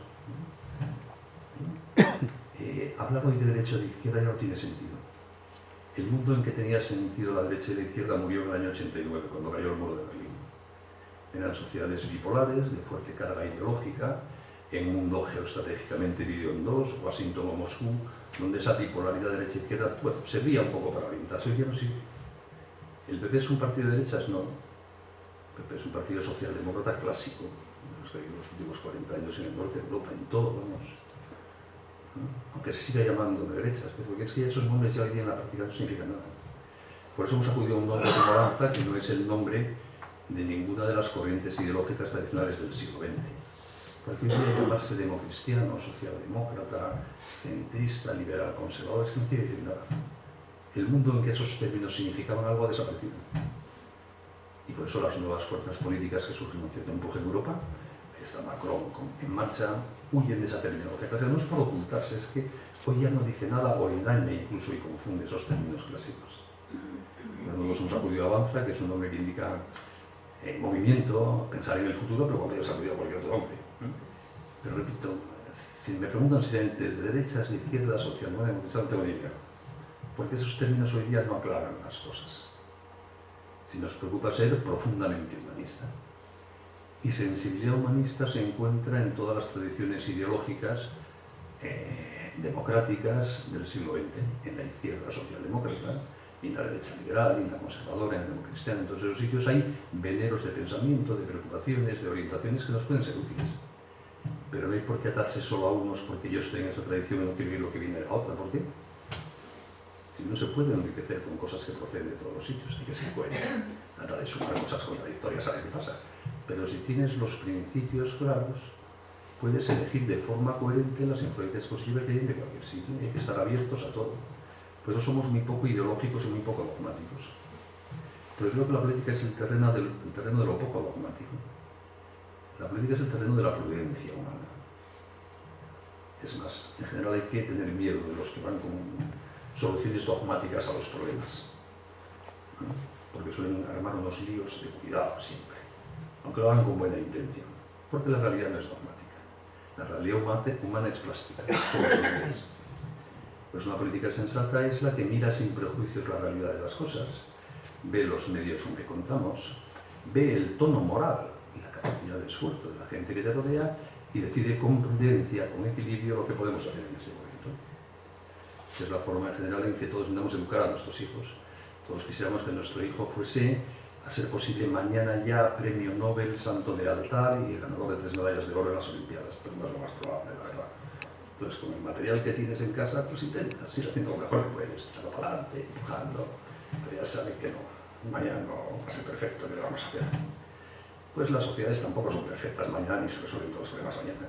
Hablar hoy de derecha o de izquierda ya no tiene sentido. El mundo en que tenía sentido la derecha y la izquierda murió en el año 89, cuando cayó el muro de Berlín. Eran sociedades bipolares, de fuerte carga ideológica, en un mundo geoestratégicamente dividido en dos, Washington o Moscú, donde esa bipolaridad derecha-izquierda, bueno, servía un poco para orientarse. Hoy ya no sirve. ¿El PP es un partido de derechas? No. El PP es un partido socialdemócrata clásico, los últimos 40 años en el norte de Europa, en todo, vamos. Aunque se siga llamando de derechas, porque es que esos nombres ya hoy día en la práctica no significan nada. Por eso hemos acudido a un nombre como Avanza, que no es el nombre de ninguna de las corrientes ideológicas tradicionales del siglo XX. Porque hoy día llamarse democristiano, socialdemócrata, centrista, liberal, conservador, es que no quiere decir nada. El mundo en que esos términos significaban algo ha desaparecido. Y por eso las nuevas fuerzas políticas que surgen en cierto empuje en Europa, ahí está Macron en marcha, huyen de esa terminología clásica. No es por ocultarse, es que hoy ya no dice nada o engaña incluso y confunde esos términos clásicos. Nosotros hemos acudido a Avanza, que es un nombre que indica movimiento, pensar en el futuro, pero como ya se ha acudido a cualquier otro nombre. Pero repito, si me preguntan seriamente de derechas, de izquierdas, socialdemócratas, no tengo ni idea. Porque esos términos hoy día no aclaran las cosas. Si nos preocupa ser profundamente humanista. Y sensibilidad humanista se encuentra en todas las tradiciones ideológicas democráticas del siglo XX, en la izquierda socialdemócrata, en la derecha liberal, en la conservadora, en la democristiana. En todos esos sitios hay veneros de pensamiento, de preocupaciones, de orientaciones que nos pueden ser útiles. Pero no hay por qué atarse solo a unos porque yo estoy en esa tradición y no quiero ir lo que viene de la otra. ¿Por qué? Si no se puede enriquecer con cosas que proceden de todos los sitios, hay que ser coherente. Nada de sumar cosas contradictorias a ver qué pasa. Pero si tienes los principios claros, puedes elegir de forma coherente las influencias posibles que hay de cualquier sitio. Hay que estar abiertos a todo. Por eso somos muy poco ideológicos y muy poco dogmáticos. Pero creo que la política es el terreno de lo poco dogmático. La política es el terreno de la prudencia humana. Es más, en general hay que tener miedo de los que van con soluciones dogmáticas a los problemas, ¿no? Porque suelen armar unos líos de cuidado siempre, aunque lo hagan con buena intención, porque la realidad no es dogmática. La realidad humana es plástica. Pues una política sensata es la que mira sin prejuicios la realidad de las cosas, ve los medios con que contamos, ve el tono moral y la capacidad de esfuerzo de la gente que te rodea y decide con prudencia, con equilibrio, lo que podemos hacer en este momento. Es la forma en general en que todos intentamos educar a nuestros hijos. Todos quisiéramos que nuestro hijo fuese, a ser posible, mañana ya premio Nobel, santo de altar y ganador de 3 medallas de oro en las Olimpiadas, pero no es lo más probable, la verdad. Entonces, con el material que tienes en casa, pues intentas ir haciendo lo mejor que puedes, echando para adelante, empujando, pero ya sabes que no, mañana no va a ser perfecto, ¿qué le vamos a hacer? Pues las sociedades tampoco son perfectas mañana ni se resuelven todos los problemas mañana,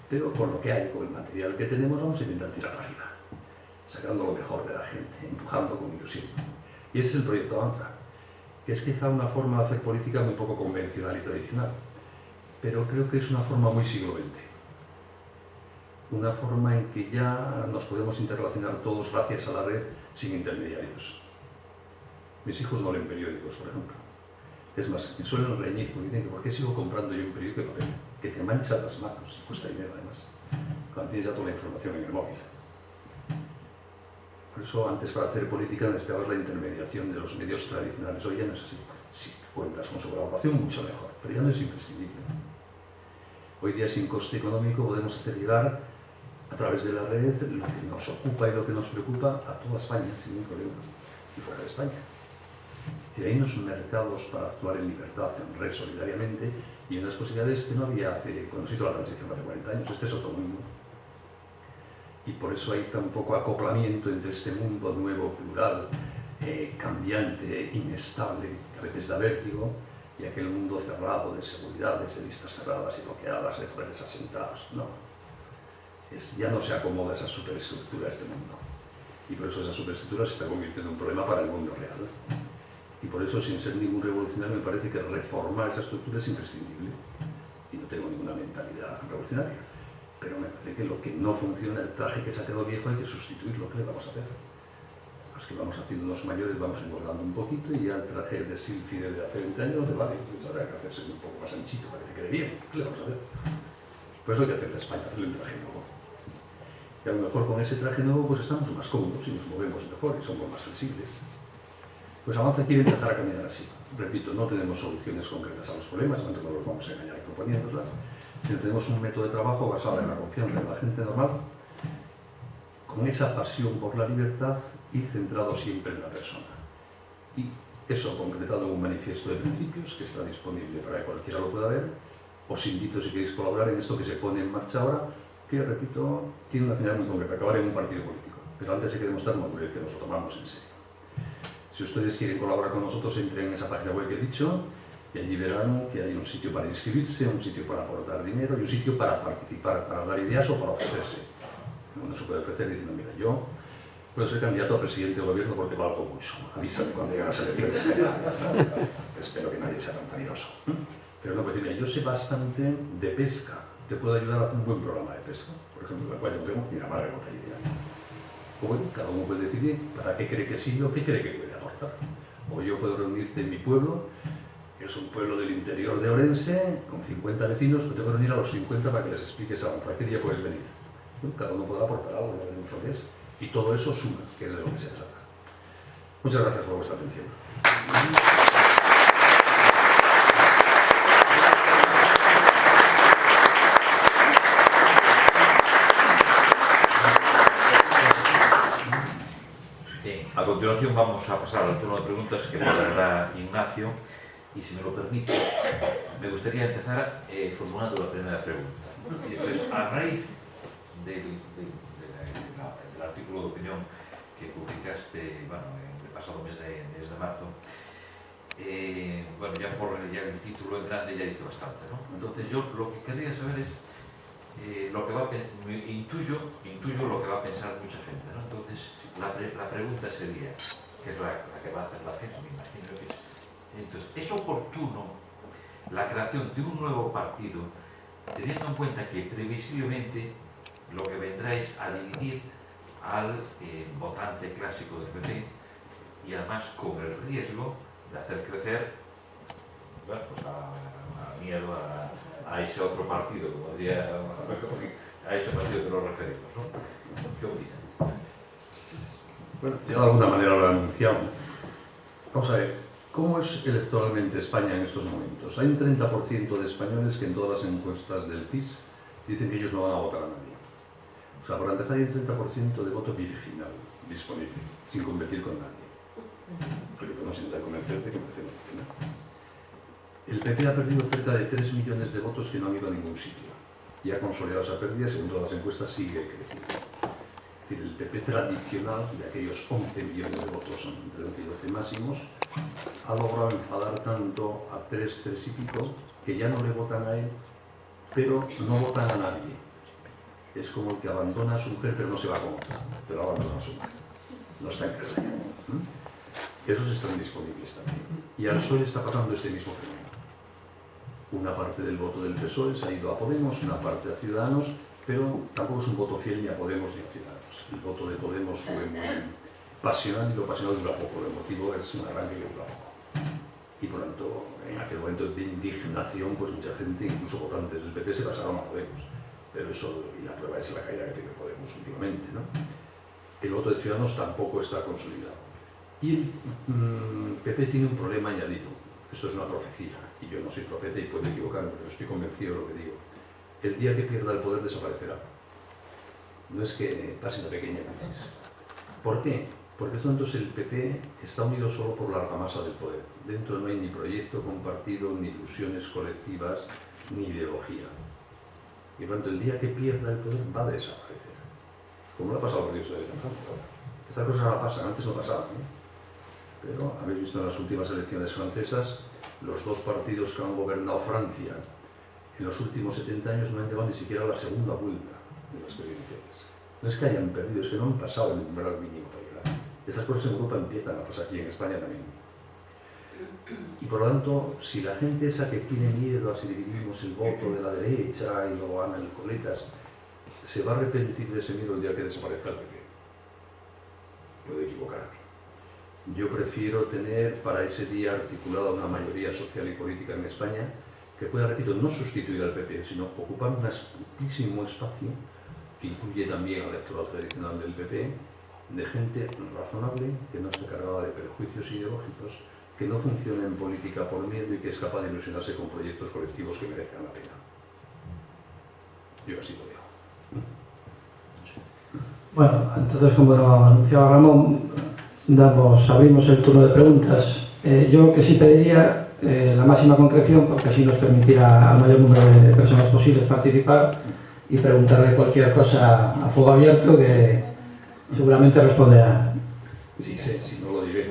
pero con lo que hay, con el material que tenemos, vamos a intentar tirar para arriba, sacando lo mejor de la gente, empujando con ilusión. Y ese es el proyecto Avanza, que es quizá una forma de hacer política muy poco convencional y tradicional, pero creo que es una forma muy siglo XX. Una forma en que ya nos podemos interrelacionar todos gracias a la red sin intermediarios. Mis hijos no leen periódicos, por ejemplo. Es más, me suelen reñir porque dicen que ¿por qué sigo comprando yo un periódico de papel? Que te mancha las manos y cuesta dinero además, cuando tienes ya toda la información en el móvil. Por eso antes para hacer política necesitabas la intermediación de los medios tradicionales. Hoy ya no es así. Si cuentas con su colaboración, mucho mejor, pero ya no es imprescindible. Hoy día sin coste económico podemos hacer llegar a través de la red lo que nos ocupa y lo que nos preocupa a toda España, sin ningún problema, y fuera de España. Y hay unos mercados para actuar en libertad, en red, solidariamente, y unas posibilidades que no había cuando se hizo la transición hace 40 años. Este es otro mundo. Y por eso hay tan poco acoplamiento entre este mundo nuevo, plural, cambiante, inestable, que a veces da vértigo, y aquel mundo cerrado de seguridades, de vistas cerradas y bloqueadas, de poderes asentados. No. Ya no se acomoda esa superestructura a este mundo. Y por eso esa superestructura se está convirtiendo en un problema para el mundo real. Y por eso, sin ser ningún revolucionario, me parece que reformar esa estructura es imprescindible. Y no tengo ninguna mentalidad revolucionaria. pero me parece que lo que no funciona, el traje que se ha quedado viejo, hay que sustituirlo. ¿Qué le vamos a hacer? Los que vamos haciendo los mayores vamos engordando un poquito y ya el traje de sílfide de hace 20 años, vale, pues ahora hay que hacerse un poco más anchito para que quede bien. ¿Qué le vamos a hacer? Por eso hay que hacerle a España, hacerle un traje nuevo. Y a lo mejor con ese traje nuevo pues estamos más cómodos y nos movemos mejor y somos más flexibles. Pues Avanza quiere empezar a caminar así. Repito, no tenemos soluciones concretas a los problemas, no los vamos a engañar proponiéndolas, sino tenemos un método de trabajo basado en la confianza en la gente normal, con esa pasión por la libertad y centrado siempre en la persona. Y eso concretado en un manifiesto de principios que está disponible para que cualquiera lo pueda ver. Os invito, si queréis colaborar en esto que se pone en marcha ahora, que, repito, tiene una finalidad muy concreta, acabar en un partido político. Pero antes hay que demostrar madurez, que nos lo tomamos en serio. Si ustedes quieren colaborar con nosotros, entren en esa página web que he dicho, y allí verán que hay un sitio para inscribirse, un sitio para aportar dinero y un sitio para participar, para dar ideas o para ofrecerse. Uno se puede ofrecer diciendo, mira, yo puedo ser candidato a presidente de gobierno porque valgo mucho. Avísame cuando lleguen las elecciones generales. Espero que nadie sea tan vanidoso. Pero no puede decir, mira, yo sé bastante de pesca. Te puedo ayudar a hacer un buen programa de pesca. Por ejemplo, el cual yo tengo, mira, madre bota idea. O bueno, cada uno puede decidir para qué cree que sirve o qué cree que puede aportar. O yo puedo reunirte en mi pueblo, que es un pueblo del interior de Orense, con 50 vecinos, pero te puedo reunir a los 50 para que les expliques a Avanza. ¿Qué día puedes venir? Bueno, cada uno podrá aportar algo, ya veremos lo que es. Y todo eso suma, que es de lo que se trata. Muchas gracias por vuestra atención. A continuación vamos a pasar al turno de preguntas que moderará Ignacio y, si me lo permite, me gustaría empezar formulando la primera pregunta. Y esto es, a raíz del artículo de opinión que publicaste, bueno, en el pasado mes de marzo, bueno, ya el título en grande ya dice bastante, ¿no? Entonces yo lo que querría saber es lo que intuyo lo que va a pensar mucha gente, ¿no? Entonces la pregunta sería, que es la que va a hacer la gente, me imagino que es, entonces, ¿es oportuno la creación de un nuevo partido teniendo en cuenta que previsiblemente lo que vendrá es a dividir al votante clásico del PP y además con el riesgo de hacer crecer, bueno, pues a miedo a ese otro partido, como diría, a ese partido que nos referimos, ¿no? ¿Qué opinan? Bueno, yo de alguna manera lo he anunciado. Vamos a ver, ¿cómo es electoralmente España en estos momentos? Hay un 30% de españoles que en todas las encuestas del CIS dicen que ellos no van a votar a nadie. O sea, para empezar hay un 30% de voto virginal disponible, sin competir con nadie. Pero podemos intentar convencerte que parece ¿no? El PP ha perdido cerca de 3 millones de votos que no han ido a ningún sitio. Y ha consolidado esa pérdida, según todas las encuestas, sigue creciendo. Es decir, el PP tradicional, de aquellos 11 millones de votos entre 11 y 12 máximos, ha logrado enfadar tanto a 3 y pico, que ya no le votan a él, pero no votan a nadie. Es como el que abandona a su mujer, pero no se va con otra, pero abandona a su mujer. No está en casa. Esos están disponibles también. Y al PSOE está pasando este mismo fenómeno. Una parte del voto del PSOE se ha ido a Podemos, una parte a Ciudadanos, pero tampoco es un voto fiel ni a Podemos ni a Ciudadanos. El voto de Podemos fue muy pasional y lo pasional dura poco, lo emotivo es un arranque que dura poco. Y por lo tanto, en aquel momento de indignación, pues mucha gente, incluso votantes del PP, se pasaron a Podemos. Pero eso, y la prueba es la caída que tiene Podemos últimamente, ¿no? El voto de Ciudadanos tampoco está consolidado. Y el PP tiene un problema añadido. Esto es una profecía, y yo no soy profeta y puedo equivocarme, pero estoy convencido de lo que digo. El día que pierda el poder desaparecerá. No es que pase una pequeña crisis. ¿Por qué? Porque entonces el PP está unido solo por la argamasa del poder. Dentro no hay ni proyecto compartido, ni ilusiones colectivas, ni ideología. Y por lo tanto, el día que pierda el poder va a desaparecer. Como lo ha pasado a los de Francia ahora. Estas cosas ahora pasan, antes no pasaban, ¿no? Pero habéis visto en las últimas elecciones francesas, los dos partidos que han gobernado Francia en los últimos 70 años no han llegado ni siquiera a la segunda vuelta de las presidenciales. No es que hayan perdido, es que no han pasado el umbral mínimo para llegar. Estas cosas en Europa empiezan a pasar aquí en España también. Y por lo tanto, si la gente esa que tiene miedo a si dividimos el voto de la derecha y lo van a coletas, se va a arrepentir de ese miedo el día que desaparezca el PP. Puedo equivocarme. Yo prefiero tener para ese día articulada una mayoría social y política en España que pueda, repito, no sustituir al PP, sino ocupar un amplísimo espacio que incluye también al electorado tradicional del PP, de gente razonable, que no esté cargada de prejuicios ideológicos, que no funcione en política por miedo y que es capaz de ilusionarse con proyectos colectivos que merezcan la pena. Yo así lo veo. Bueno, entonces, como anunciaba Ramón, abrimos el turno de preguntas. Yo que sí pediría la máxima concreción, porque así nos permitirá al mayor número de personas posibles participar y preguntarle cualquier cosa a fuego abierto que seguramente responderá. Sí, sé, si no lo diré.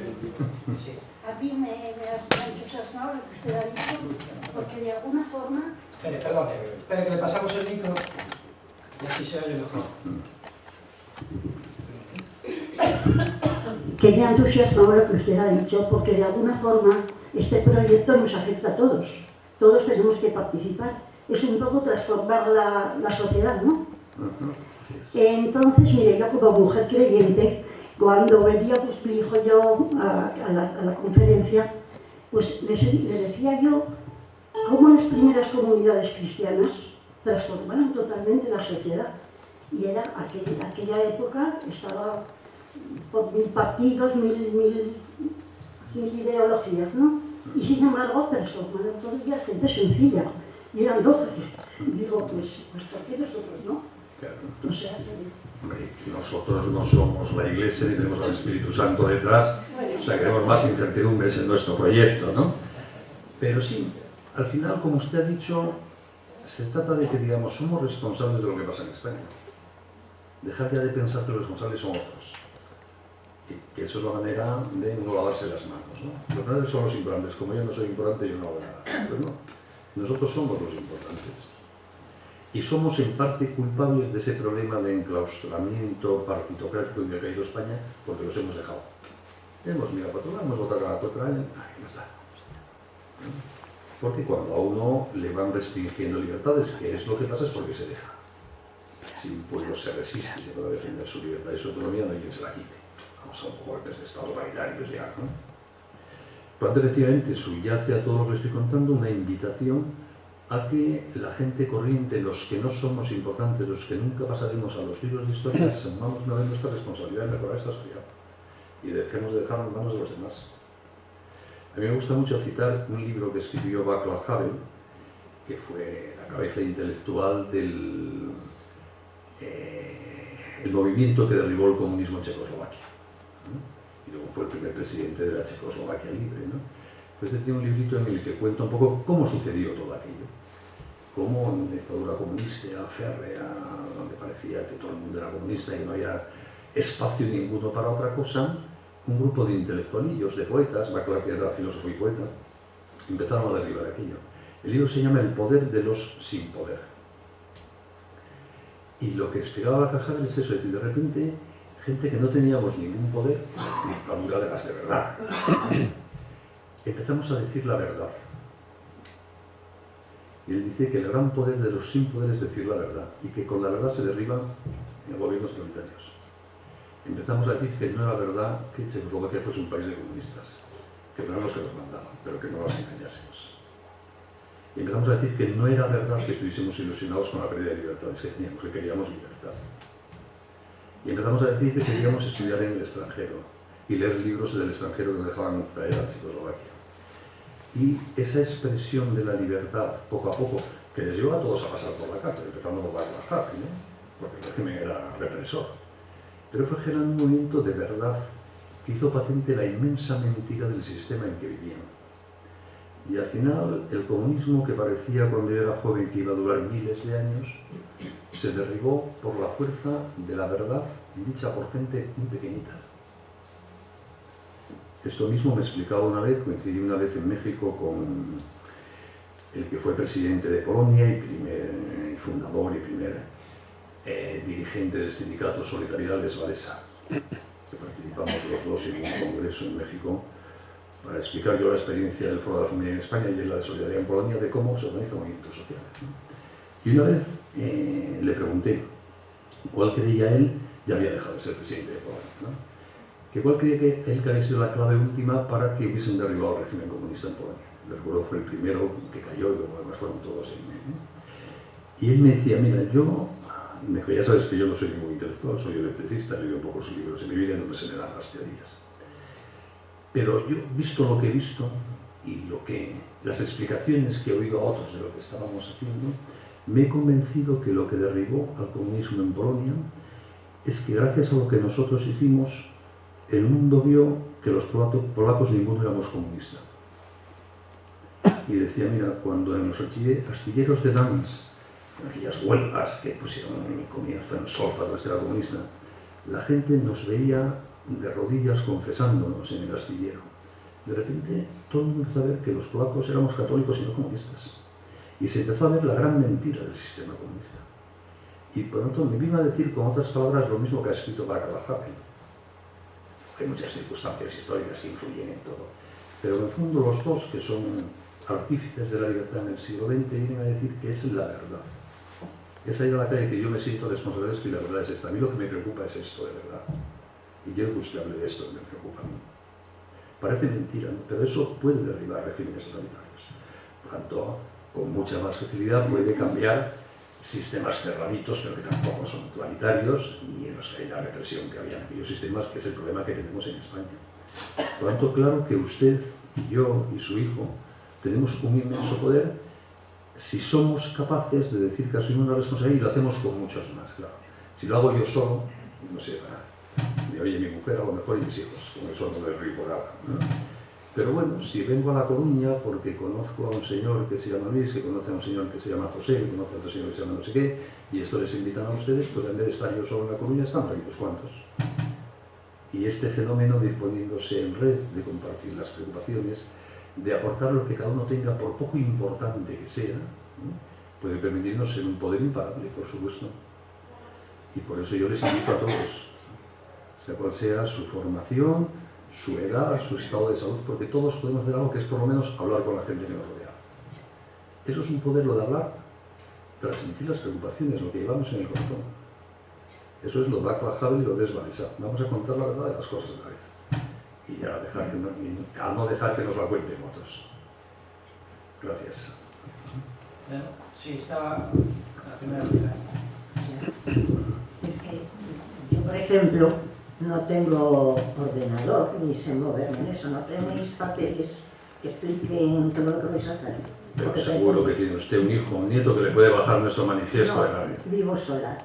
A mí me ha entusiasmado lo que usted ha dicho, porque de alguna forma... Espere que le pasamos el micro y así se oye mejor. Que me ha entusiasmado lo que usted ha dicho, porque de alguna forma este proyecto nos afecta a todos. Todos tenemos que participar. Es un poco transformar la sociedad, ¿no? Entonces, mire, yo como mujer creyente, cuando venía pues, mi hijo y yo a la conferencia, pues le decía yo cómo las primeras comunidades cristianas transformaron totalmente la sociedad. Y era aquella época, estaba por 1000 partidos, mil ideologías, ¿no? Y sin embargo, transformaron todavía gente sencilla. Y eran 12. Digo, pues ¿por qué nosotros no? Claro. O sea, Hombre, nosotros no somos la Iglesia ni tenemos al Espíritu Santo detrás, o sea, queremos más incertidumbres en nuestro proyecto, ¿no? Pero sí, al final, como usted ha dicho, se trata de que, digamos, somos responsables de lo que pasa en España. Dejar ya de pensar que los responsables son otros. Que eso es la manera de no lavarse las manos, ¿no? Los grandes son los importantes. Como yo no soy importante, yo no hago nada. Pues no. Nosotros somos los importantes. Y somos en parte culpables de ese problema de enclaustramiento partitocrático en que ha caído España, porque los hemos dejado. Hemos mirado para otro lado, hemos votado cada 4 años, ahí ya está. Porque cuando a uno le van restringiendo libertades, que es lo que pasa, es porque se deja. Si un pueblo se resiste y se puede defender su libertad y su autonomía, no hay quien se la quite. Vamos a un golpes de Estado paritarios ya, ¿no? Pero efectivamente subyace a todo lo que estoy contando una invitación a que la gente corriente, los que no somos importantes, los que nunca pasaremos a los libros de historia, asumamos una vez nuestra responsabilidad de mejorar esta sociedad y dejemos de dejarnos en manos de los demás. A mí me gusta mucho citar un libro que escribió Václav Havel, que fue la cabeza intelectual del el movimiento que derribó el comunismo en Checoslovaquia, ¿no? Y luego fue el primer presidente de la Checoslovaquia libre, ¿no? Pues tiene un librito en el que cuenta un poco cómo sucedió todo aquello. Cómo en una dictadura comunista, férrea, donde parecía que todo el mundo era comunista y no había espacio ninguno para otra cosa, un grupo de intelectualillos, de poetas, Václav era filósofo y poeta, empezaron a derribar aquello. El libro se llama El poder de los sin poder. Y lo que esperaba Václav Havel es eso, es decir, de repente, gente que no teníamos ningún poder, dictadura de las de verdad, empezamos a decir la verdad. Y él dice que el gran poder de los sin poder es decir la verdad, y que con la verdad se derriban gobiernos totalitarios. Empezamos a decir que no era verdad que Checoslovaquia fuese un país de comunistas, que no eran los que nos mandaban, pero que no los engañásemos. Y empezamos a decir que no era verdad que estuviésemos ilusionados con la pérdida de libertades que teníamos, que queríamos libertad. Y empezamos a decir que queríamos estudiar en el extranjero y leer libros del extranjero que nos dejaban traer a Checoslovaquia. Y esa expresión de la libertad, poco a poco, que les llevó a todos a pasar por la cárcel, empezando por Václav Havel, ¿no? Porque el régimen era represor. Pero fue generando un movimiento de verdad que hizo patente la inmensa mentira del sistema en que vivían. Y al final, el comunismo, que parecía cuando yo era joven que iba a durar miles de años, se derribó por la fuerza de la verdad dicha por gente muy pequeñita. Esto mismo me explicaba una vez, coincidí una vez en México con el que fue presidente de Polonia y primer fundador y primer dirigente del sindicato Solidaridad Lesvalesa, que participamos los dos en un congreso en México para explicar yo la experiencia del Foro de la Familia en España y la de Solidaridad en Polonia, de cómo se organiza un movimiento social, ¿no? Y una vez le pregunté, ¿Cuál creía él? Ya había dejado de ser presidente de Polonia, ¿no? ¿Cuál creía que él que había sido la clave última para que hubiesen derribado el régimen comunista en Polonia? Recuerdo fue el primero que cayó y luego además fueron todos en medio. Y él me decía, mira, ya sabes que yo no soy ningún intelectual, soy electricista, he leído pocos libros en mi vida y no me se me dan las teorías. Pero yo, visto lo que he visto y las explicaciones que he oído a otros de lo que estábamos haciendo, me he convencido que lo que derribó al comunismo en Polonia es que gracias a lo que nosotros hicimos, el mundo vio que los polacos ninguno éramos comunistas. Y decía, mira, cuando en los astilleros de Dansk, en aquellas huelgas que pusieron en el comienzo en Solfa, donde era comunista, la gente nos veía de rodillas confesándonos en el astillero. De repente todo el mundo empezó a ver que los polacos éramos católicos y no comunistas. Y se empezó a ver la gran mentira del sistema comunista. Y por lo tanto me vino a decir con otras palabras lo mismo que ha escrito Václav Havel. Hay muchas circunstancias históricas que influyen en todo. Pero en el fondo los dos, que son artífices de la libertad en el siglo XX, vienen a decir que es la verdad. Es ir a la calle y decir, yo me siento responsable de esto y la verdad es esta. A mí lo que me preocupa es esto, de verdad. Y quiero que usted hable de esto que me preocupa. Parece mentira, ¿no? Pero eso puede derribar regímenes totalitarios. Por tanto, con mucha más facilidad puede cambiar sistemas cerraditos, pero que tampoco son totalitarios, ni en los que hay la represión que había en aquellos sistemas, que es el problema que tenemos en España. Por tanto, claro que usted y yo y su hijo tenemos un inmenso poder si somos capaces de decir que asumimos una responsabilidad y lo hacemos con muchos más, claro. Si lo hago yo solo, no sé, me oye mi mujer a lo mejor y mis hijos, con eso no me río por ahora, ¿no? Pero bueno, si vengo a La Coruña porque conozco a un señor que se llama Luis, que conoce a un señor que se llama José, que conoce a otro señor que se llama no sé qué, y esto les invitan a ustedes, pues en vez de estar yo solo en La Coruña, están ahí unos cuantos. Y este fenómeno de ir poniéndose en red, de compartir las preocupaciones, de aportar lo que cada uno tenga, por poco importante que sea, ¿no? Puede permitirnos ser un poder imparable, por supuesto. Y por eso yo les invito a todos, sea cual sea su formación, su edad, su estado de salud, porque todos podemos hacer algo que es por lo menos hablar con la gente que nos rodea. Eso es un poder, lo de hablar, transmitir las preocupaciones, lo que llevamos en el corazón. Eso es lo de Václav Havel y lo de Esvalesa. Vamos a contar la verdad de las cosas de la vez. Y a no dejar que nos la cuenten otros. Gracias. Bueno, sí, estaba la primera fila. Es que yo, por ejemplo, no tengo ordenador, ni sé moverme en eso, no tenéis papeles que expliquen todo lo que vais a hacer. Pero seguro que tiene usted un hijo o un nieto que le puede bajar nuestro manifiesto de la vida. Vivo sola.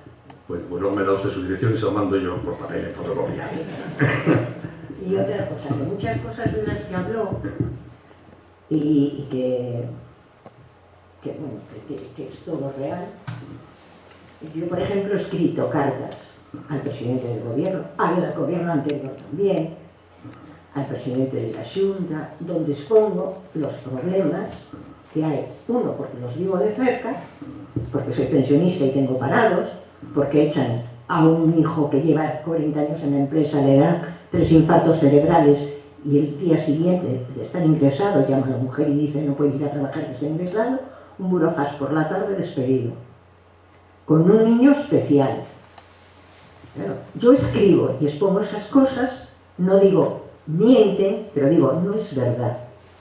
Pues no me da usted su dirección y se lo mando yo por papel en fotocopia. Y otra cosa, que muchas cosas de las que habló y que es todo real. Yo, por ejemplo, he escrito cartas al presidente del gobierno, al gobierno anterior también, al presidente de la Junta, donde expongo los problemas que hay. Uno, porque los vivo de cerca, porque soy pensionista y tengo parados, porque echan a un hijo que lleva 40 años en la empresa, le dan 3 infartos cerebrales y el día siguiente de estar ingresado llama a la mujer y dice no puede ir a trabajar, que está ingresado, un burofax por la tarde despedido, con un niño especial. Claro, yo escribo y expongo esas cosas, no digo mienten, pero digo no es verdad,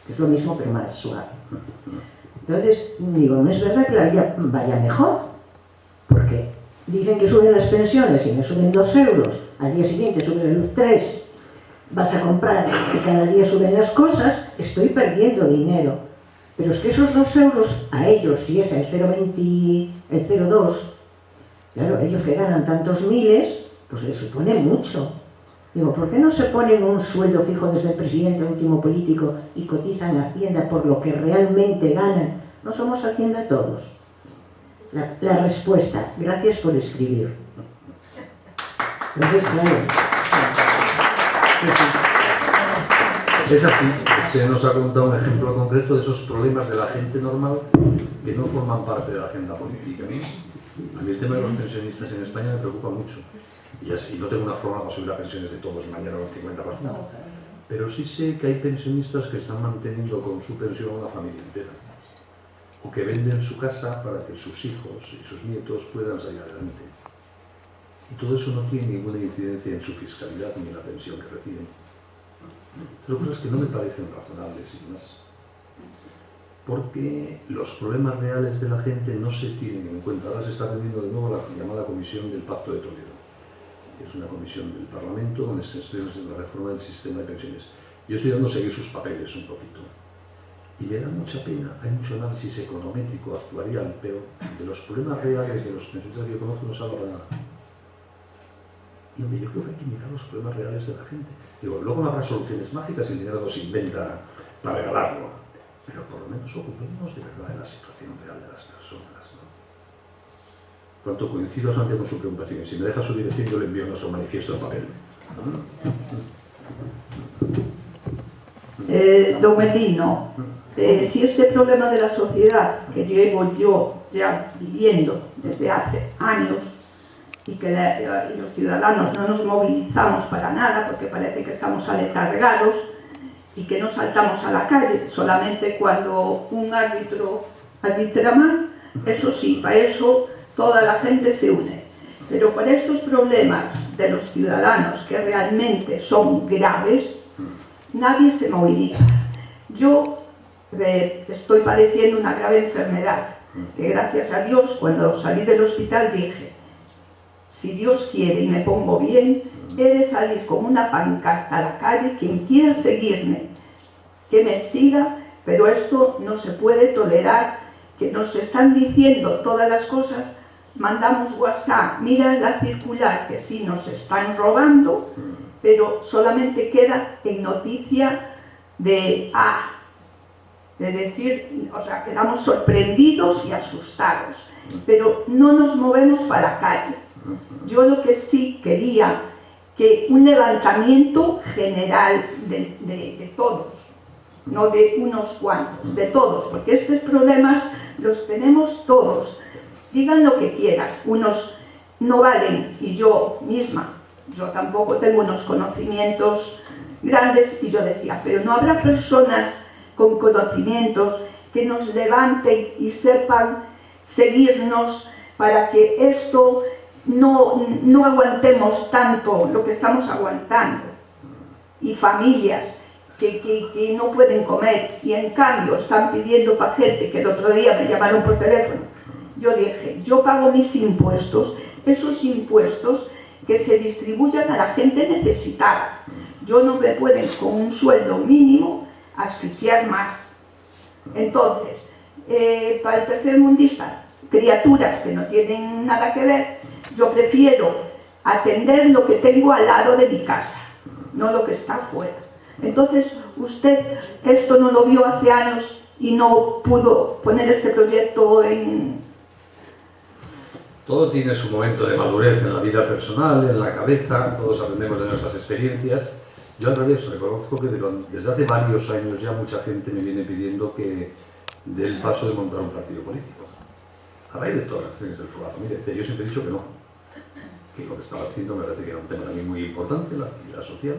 que es lo mismo pero más suave. Entonces digo, no es verdad que la vida vaya mejor, porque dicen que suben las pensiones y me suben 2 euros, al día siguiente sube la luz 3, vas a comprar y cada día suben las cosas, estoy perdiendo dinero. Pero es que esos 2 euros a ellos, si es el 0,20, el 0,2, claro, ellos que ganan tantos miles, pues les supone mucho. Digo, ¿por qué no se ponen un sueldo fijo desde el presidente al último político y cotizan a Hacienda por lo que realmente ganan? ¿No somos Hacienda todos? La respuesta, gracias por escribir. Entonces, claro. Es así. Usted nos ha contado un ejemplo concreto de esos problemas de la gente normal que no forman parte de la agenda política, ¿no? A mí el tema de los pensionistas en España me preocupa mucho. Y así no tengo una forma para subir las pensiones de todos mañana al 50%. Pero sí sé que hay pensionistas que están manteniendo con su pensión a una familia entera. O que venden su casa para que sus hijos y sus nietos puedan salir adelante. y todo eso no tiene ninguna incidencia en su fiscalidad ni en la pensión que reciben. Son cosas que no me parecen razonables, sin más. Porque los problemas reales de la gente no se tienen en cuenta. Ahora se está vendiendo de nuevo la llamada Comisión del Pacto de Toledo, que es una comisión del Parlamento donde se estudia la reforma del sistema de pensiones. Yo estoy dando a seguir sus papeles un poquito. Y me da mucha pena, hay mucho análisis econométrico, actuarial, pero de los problemas reales de los pensionistas que yo conozco no se habla nada. Y hombre, yo creo que hay que mirar los problemas reales de la gente. Digo, luego no habrá soluciones mágicas y el dinero no se inventa para regalarlo. Pero por lo menos ocupémonos de verdad de la situación real de las personas, ¿no? Cuanto coincido Santiago con su preocupación, y si me deja su dirección yo le envío nuestro manifiesto en papel. Don Medino, si este problema de la sociedad que llevo yo ya viviendo desde hace años y que los ciudadanos no nos movilizamos para nada porque parece que estamos aletargados y que no saltamos a la calle solamente cuando un árbitro arbitra mal, eso sí, para eso toda la gente se une. Pero para estos problemas de los ciudadanos que realmente son graves, nadie se moviliza. Yo estoy padeciendo una grave enfermedad, que gracias a Dios, cuando salí del hospital dije, si Dios quiere y me pongo bien, he de salir con una pancarta a la calle, quien quiera seguirme, que me siga, pero esto no se puede tolerar, que nos están diciendo todas las cosas, mandamos WhatsApp, mira la circular, que sí nos están robando, pero solamente queda en noticia de decir, o sea, quedamos sorprendidos y asustados, pero no nos movemos para la calle. Yo lo que sí quería, que un levantamiento general de todos, no de unos cuantos, de todos, porque estos problemas los tenemos todos. Digan lo que quieran, unos no valen, y yo misma, yo tampoco tengo unos conocimientos grandes, y yo decía, pero no habrá personas con conocimientos que nos levanten y sepan seguirnos para que esto no aguantemos tanto lo que estamos aguantando, y familias que no pueden comer, y en cambio están pidiendo para gente, que el otro día me llamaron por teléfono. Yo dije, yo pago mis impuestos, esos impuestos que se distribuyan a la gente necesitada. Yo no me pueden con un sueldo mínimo asfixiar más. Entonces, para el tercermundista, criaturas que no tienen nada que ver, yo prefiero atender lo que tengo al lado de mi casa, no lo que está afuera. Entonces, usted esto no lo vio hace años y no pudo poner este proyecto en... Todo tiene su momento de madurez en la vida personal, en la cabeza, todos aprendemos de nuestras experiencias. Yo al revés, reconozco que desde hace varios años ya mucha gente me viene pidiendo que dé el paso de montar un partido político. A raíz de todas las acciones del Fugazo. Mire, yo siempre he dicho que no. Que lo que estaba haciendo me parece que era un tema también muy importante, la actividad social,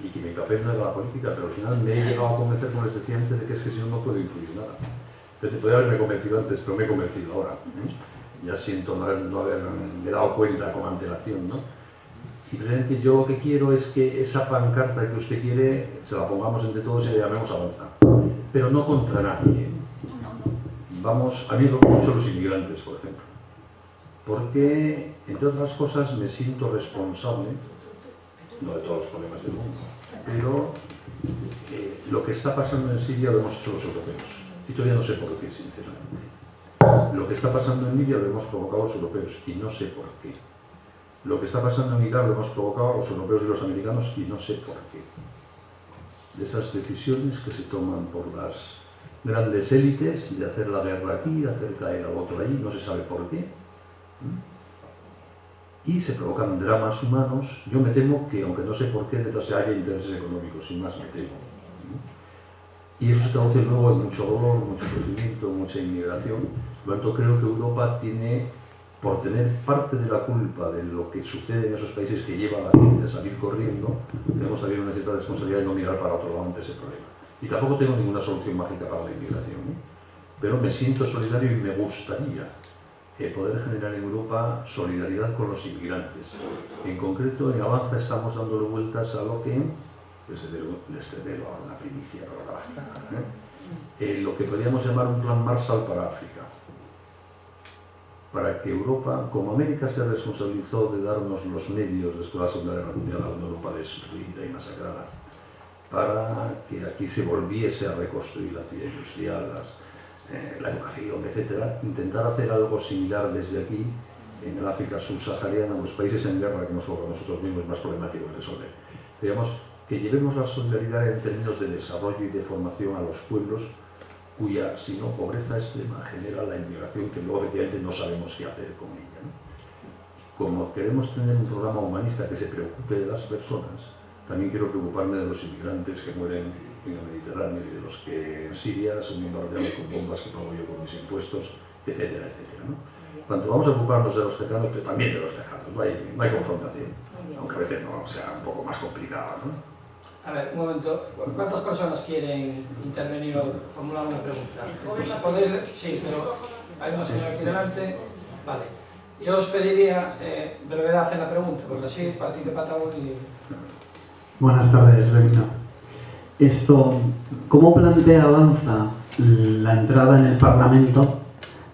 y que mi papel no era la política, pero al final me he llegado a convencer, como les decía antes, de que es que si no, no puedo influir nada. Entonces, podría haberme convencido antes, pero me he convencido ahora. Ya siento no haberme dado cuenta con antelación, ¿no? Y realmente yo lo que quiero es que esa pancarta que usted quiere se la pongamos entre todos y le llamemos Avanza. Pero no contra nadie. Vamos, a mí me preocupan mucho los inmigrantes, por ejemplo. Porque, entre otras cosas, me siento responsable, no de todos los problemas del mundo, pero lo que está pasando en Siria lo hemos hecho los europeos. Y todavía no sé por qué, sinceramente. Lo que está pasando en Libia lo hemos provocado los europeos y no sé por qué. Lo que está pasando en Irak lo hemos provocado los europeos y los americanos y no sé por qué. De esas decisiones que se toman por las grandes élites de hacer la guerra aquí, de hacer caer al otro allí, no se sabe por qué. Y se provocan dramas humanos. Yo me temo que, aunque no sé por qué, detrás haya intereses económicos, sin más me temo. Y eso se traduce luego en mucho dolor, mucho sufrimiento, mucha inmigración. Por lo tanto, creo que Europa tiene, por tener parte de la culpa de lo que sucede en esos países que lleva a la gente a salir corriendo, tenemos también una cierta responsabilidad de no mirar para otro lado ante ese problema. Y tampoco tengo ninguna solución mágica para la inmigración, pero me siento solidario y me gustaría poder generar en Europa solidaridad con los inmigrantes. En concreto, en Avanza estamos dándole vueltas a lo que, les cederé una primicia para lo que podríamos llamar un plan Marshall para África, para que Europa, como América se responsabilizó de darnos los medios después de la Segunda Guerra Mundial a una Europa destruida y masacrada, para que aquí se volviese a reconstruir la actividad industrial, la educación, etc., intentar hacer algo similar desde aquí, en el África subsahariana, los países en guerra que nosotros mismos es más problemático de resolver. Digamos, que llevemos la solidaridad en términos de desarrollo y de formación a los pueblos cuya, si no, pobreza extrema genera la inmigración que luego efectivamente no sabemos qué hacer con ella, ¿no? Como queremos tener un programa humanista que se preocupe de las personas, también quiero preocuparme de los inmigrantes que mueren en el Mediterráneo y de los que en Siria son bombardeados con bombas que pago yo con mis impuestos, etcétera, etcétera, ¿no? Cuando vamos a ocuparnos de los cercanos, pero también de los lejanos, no hay confrontación, aunque a veces no sea un poco más complicada, ¿no? A ver, un momento, ¿cuántas personas quieren intervenir o formular una pregunta? Sí, pero hay una señora aquí delante. Vale. Yo os pediría brevedad en la pregunta, porque así participa todo y... Buenas tardes, Revino. ¿Cómo plantea Avanza la entrada en el Parlamento,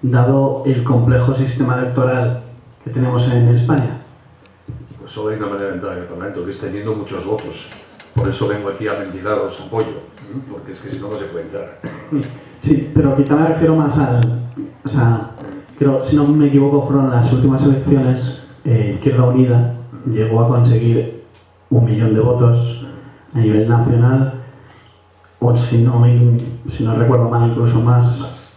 dado el complejo sistema electoral que tenemos en España? Pues solo hay una manera de entrar en el Parlamento, que es teniendo muchos votos. Por eso vengo aquí a mendigaros apoyo, porque es que si no, no se puede entrar. Sí, pero quizá me refiero más o sea, creo, si no me equivoco, fueron las últimas elecciones, Izquierda Unida llegó a conseguir 1 millón de votos a nivel nacional, o si no recuerdo mal, incluso más,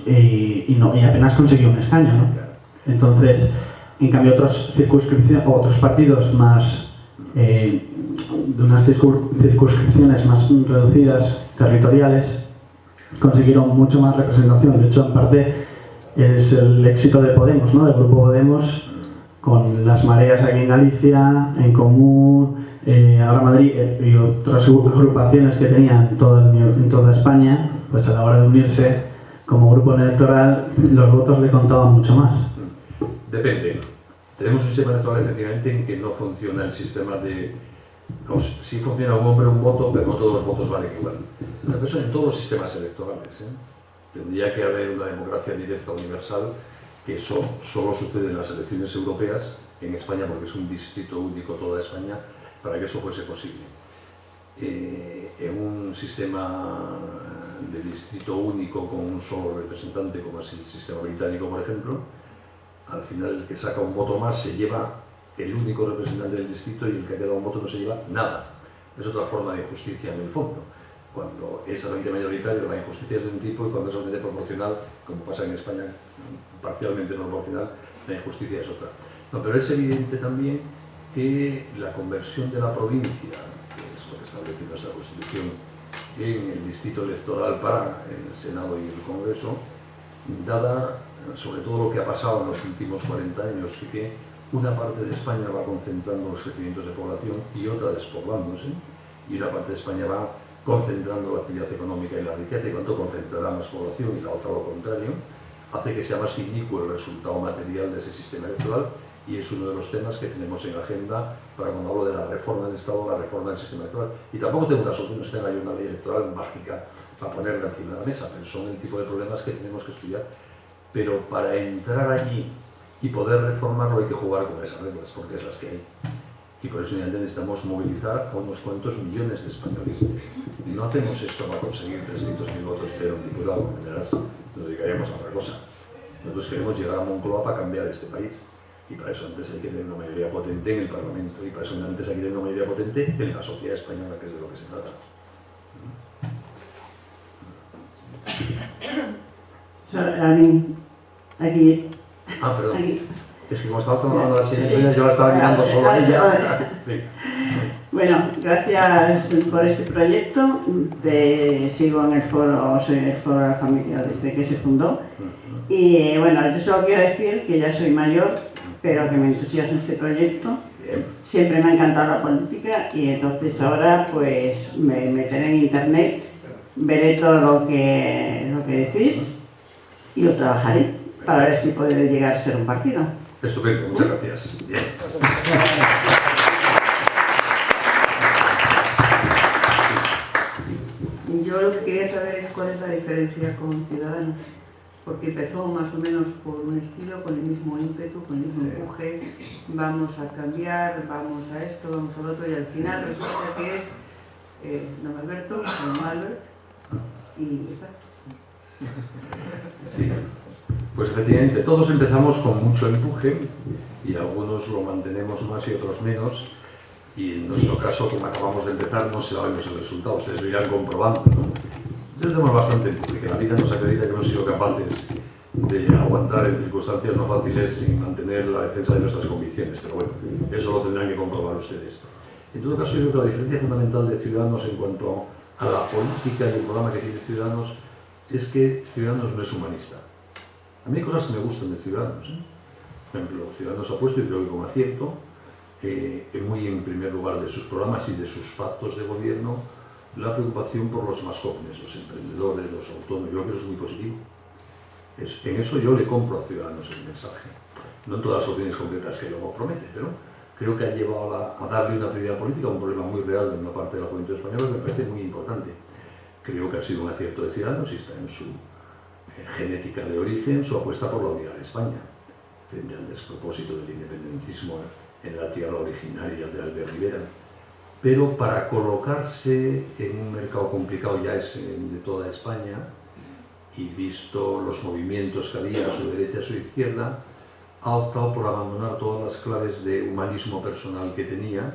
y apenas consiguió un escaño, ¿no? Entonces, en cambio, otros partidos más... de unas circunscripciones más reducidas, territoriales, consiguieron mucho más representación. De hecho, en parte es el éxito de Podemos, ¿no? Del grupo Podemos, con las mareas aquí en Galicia, en Común, ahora Madrid y otras agrupaciones que tenían en toda España, pues a la hora de unirse como grupo electoral, los votos le contaban mucho más. Depende. Tenemos un sistema electoral efectivamente en que no funciona el sistema de... sí funciona un hombre, un voto, pero no todos los votos valen igual. Pero eso en todos los sistemas electorales, ¿eh? Tendría que haber una democracia directa universal, que eso solo sucede en las elecciones europeas, en España porque es un distrito único toda España, para que eso fuese posible. En un sistema de distrito único con un solo representante, como es el sistema británico, por ejemplo, al final el que saca un voto más se lleva el único representante del distrito y el que ha quedado un voto no se lleva nada. Es otra forma de injusticia en el fondo. Cuando es realmente mayoritario, la injusticia es de un tipo, y cuando es realmente proporcional, como pasa en España, parcialmente proporcional, la injusticia es otra. No, pero es evidente también que la conversión de la provincia, que es lo que establece nuestra Constitución, en el distrito electoral para el Senado y el Congreso, dada sobre todo lo que ha pasado en los últimos 40 años, de que una parte de España va concentrando los crecimientos de población y otra despoblándose, y una parte de España va concentrando la actividad económica y la riqueza, y cuanto concentrará más población y la otra lo contrario, hace que sea más inicuo el resultado material de ese sistema electoral, y es uno de los temas que tenemos en la agenda para cuando hablo de la reforma del Estado, la reforma del sistema electoral. Y tampoco tengo una solución, no tenga una ley electoral mágica para ponerla encima de la mesa, pero son el tipo de problemas que tenemos que estudiar. Pero para entrar allí y poder reformarlo hay que jugar con esas reglas, porque es las que hay. Y por eso necesitamos movilizar a unos cuantos millones de españoles. Y no hacemos esto para conseguir 300.000 votos de un diputado, nos dedicaríamos a otra cosa. Nosotros queremos llegar a Moncloa para cambiar este país. Y para eso antes hay que tener una mayoría potente en el Parlamento, y para eso antes hay que tener una mayoría potente en la sociedad española, que es de lo que se trata. Aquí. Ah, perdón. Aquí. Es que como estaba tomando la siguiente, yo la estaba mirando solo a ella. Sí. Bueno, gracias por este proyecto. Sigo en el foro, soy el foro de la familia desde que se fundó. Y bueno, yo solo quiero decir que ya soy mayor, pero que me entusiasma este proyecto. Siempre me ha encantado la política y entonces ahora pues me meteré en internet, veré todo lo que decís y lo trabajaré. para ver si puede llegar a ser un partido. Estupendo, muchas gracias. Bien. Yo lo que quería saber es cuál es la diferencia con Ciudadanos, porque empezó más o menos por un estilo, con el mismo ímpetu, con el mismo empuje, vamos a cambiar, vamos a esto, vamos al otro, y al final resulta que es don Alberto, don Albert, y está. Sí, pues efectivamente todos empezamos con mucho empuje y algunos lo mantenemos más y otros menos, y en nuestro caso, como acabamos de empezar, no sabemos el resultado, ustedes lo irán comprobando, ¿no? Entonces tenemos bastante empuje, que la vida nos acredita que hemos sido capaces de aguantar en circunstancias no fáciles sin mantener la defensa de nuestras convicciones, pero bueno, eso lo tendrán que comprobar ustedes. En todo caso, yo creo que la diferencia fundamental de Ciudadanos en cuanto a la política y el programa que tiene Ciudadanos es que Ciudadanos no es humanista. A mí hay cosas que me gustan de Ciudadanos, ¿eh? Por ejemplo, Ciudadanos ha puesto, y creo que con acierto, muy en primer lugar de sus programas y de sus pactos de gobierno, la preocupación por los más jóvenes, los emprendedores, los autónomos. Yo creo que eso es muy positivo. En eso yo le compro a Ciudadanos el mensaje. No en todas las opciones concretas que luego promete, pero creo que ha llevado a darle una prioridad política a un problema muy real de una parte de la juventud española que me parece muy importante. Creo que ha sido un acierto de Ciudadanos y está en su genética de origen, su apuesta por la unidad de España, frente al despropósito del independentismo en la tierra originaria de Albert Rivera. Pero para colocarse en un mercado complicado ya es de toda España, y visto los movimientos que había a su derecha y a su izquierda, ha optado por abandonar todas las claves de humanismo personal que tenía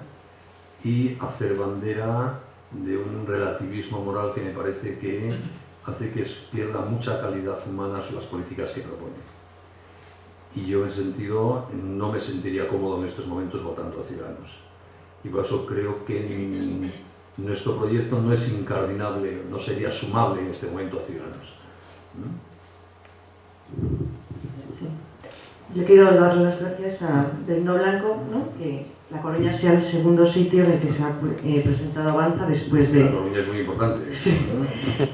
y hacer bandera de un relativismo moral que me parece que hace que pierda mucha calidad humana las políticas que propone. Y yo, en ese sentido, no me sentiría cómodo en estos momentos votando a Ciudadanos. Y por eso creo que nuestro proyecto no es incardinable, no sería sumable en este momento a Ciudadanos. Yo quiero dar las gracias a Delno Blanco, ¿no? Que La Coruña sea el segundo sitio en el que se ha presentado Avanza después de... La Coruña es muy importante. Sí.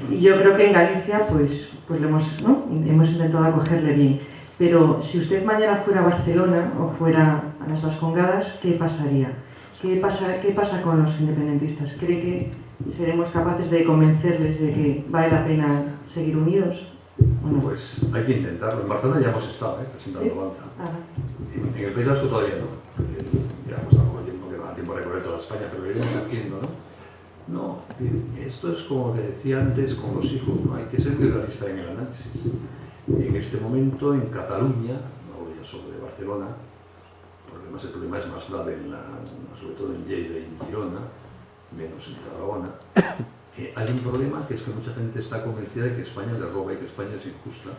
Y yo creo que en Galicia pues hemos intentado acogerle bien. Pero si usted mañana fuera a Barcelona o fuera a las Vascongadas, ¿qué pasaría? ¿Qué pasa con los independentistas? ¿Cree que seremos capaces de convencerles de que vale la pena seguir unidos? Bueno, pues hay que intentarlo. En Barcelona ya hemos estado presentando Avanza. En el País Vasco todavía no. Ya hemos dado tiempo que no da tiempo a recorrer toda España, pero lo iremos haciendo, ¿no? No, es decir, esto es como lo que decía antes con los hijos, ¿no? Hay que ser muy realista en el análisis. En este momento, en Cataluña, no voy a solo de Barcelona, porque además el problema es más grave, sobre todo en Lleida y en Girona, menos en Tarragona. Hay un problema que es que mucha gente está convencida de que España le roba y que España es injusta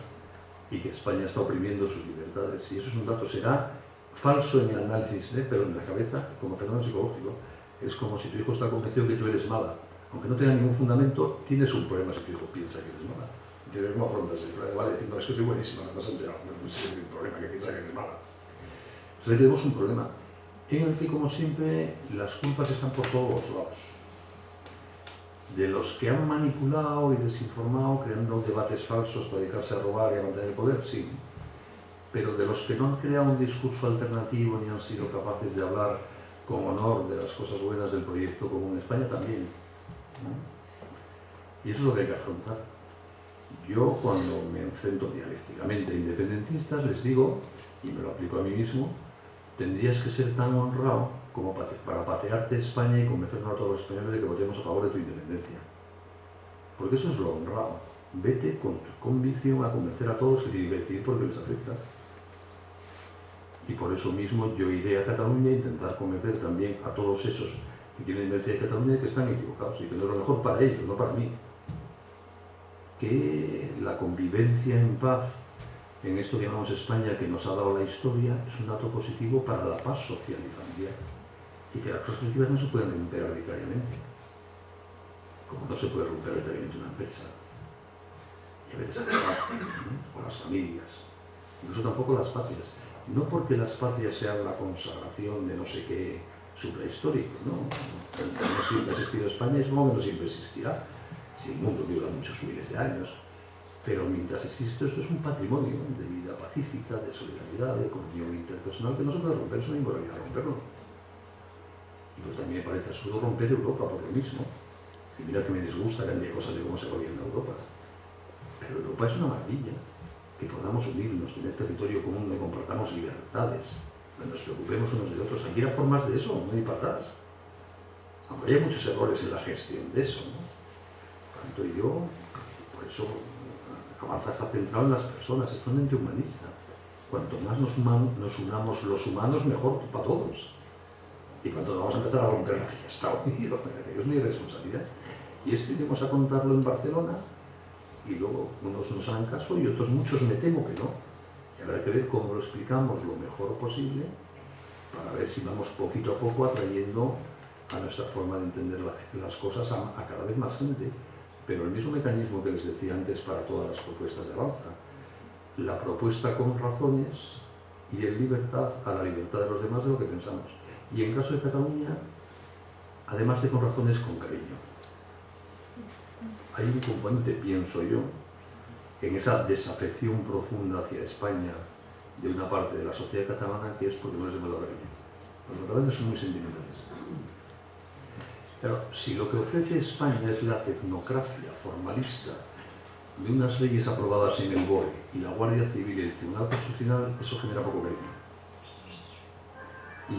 y que España está oprimiendo sus libertades. Y eso es un dato, será falso en el análisis, pero en la cabeza, como fenómeno psicológico, es como si tu hijo está convencido que tú eres mala. Aunque no tenga ningún fundamento, tienes un problema si tu hijo piensa que eres mala. Entonces, ¿cómo afrontas el problema? Vale, decir, no, es que soy buenísima, no has enterado, no es un problema que piensa que eres mala. Entonces tenemos un problema en el que, como siempre, las culpas están por todos los lados. De los que han manipulado y desinformado, creando debates falsos para dedicarse a robar y a mantener el poder, sí. Pero de los que no han creado un discurso alternativo ni han sido capaces de hablar con honor de las cosas buenas del proyecto común en España, también, ¿no? Y eso es lo que hay que afrontar. Yo, cuando me enfrento dialécticamente a independentistas, les digo, y me lo aplico a mí mismo, tendrías que ser tan honrado como para patearte España y convencernos a todos los españoles de que votemos a favor de tu independencia. Porque eso es lo honrado. Vete con tu convicción a convencer a todos que tienen que decidir porque les afecta. Y por eso mismo yo iré a Cataluña a intentar convencer también a todos esos que quieren independencia de Cataluña de que están equivocados y que no es lo mejor para ellos, no para mí. Que la convivencia en paz en esto que llamamos España, que nos ha dado la historia, es un dato positivo para la paz social y familiar. Y que las cosas positivas no se pueden romper arbitrariamente, como no se puede romper arbitrariamente una empresa, y a veces el trabajo, ¿no? O las familias, incluso tampoco las patrias. No porque las patrias sean la consagración de no sé qué suprahistórico, ¿no? No siempre ha existido España y es como que no siempre existirá. Si el mundo dura muchos miles de años. Pero mientras existe esto es un patrimonio de vida pacífica, de solidaridad, de comunión interpersonal que no se puede romper, es una inmoralidad romperlo. Y pues también me parece absurdo romper Europa por lo mismo. Y mira que me disgusta que haya cosas de cómo se gobierna Europa. Pero Europa es una maravilla. Que podamos unirnos, tener territorio común, que compartamos libertades, que nos preocupemos unos de otros. Hay que ir a por más de eso, no ir para atrás. Aunque haya muchos errores en la gestión de eso, ¿no? Tanto yo, por eso Avanza está centrado en las personas, es un ente humanista. Cuanto más nos unamos los humanos, mejor para todos. Y cuando vamos a empezar a romper la que ya está unido, es mi responsabilidad. Y esto iremos a contarlo en Barcelona, y luego unos nos harán caso y otros muchos me temo que no. Y habrá que ver cómo lo explicamos lo mejor posible para ver si vamos poquito a poco atrayendo a nuestra forma de entender las cosas a cada vez más gente. Pero el mismo mecanismo que les decía antes para todas las propuestas de Avanza, la propuesta con razones y en libertad a la libertad de los demás de lo que pensamos. Y en caso de Cataluña, además de con razones, con cariño. Hay un componente, pienso yo, en esa desafección profunda hacia España de una parte de la sociedad catalana, que es porque no les hemos dado cariño. Los catalanes son muy sentimentales. Pero si lo que ofrece España es la tecnocracia formalista de unas leyes aprobadas en el BOE y la Guardia Civil y el Tribunal Constitucional, eso genera poco cariño.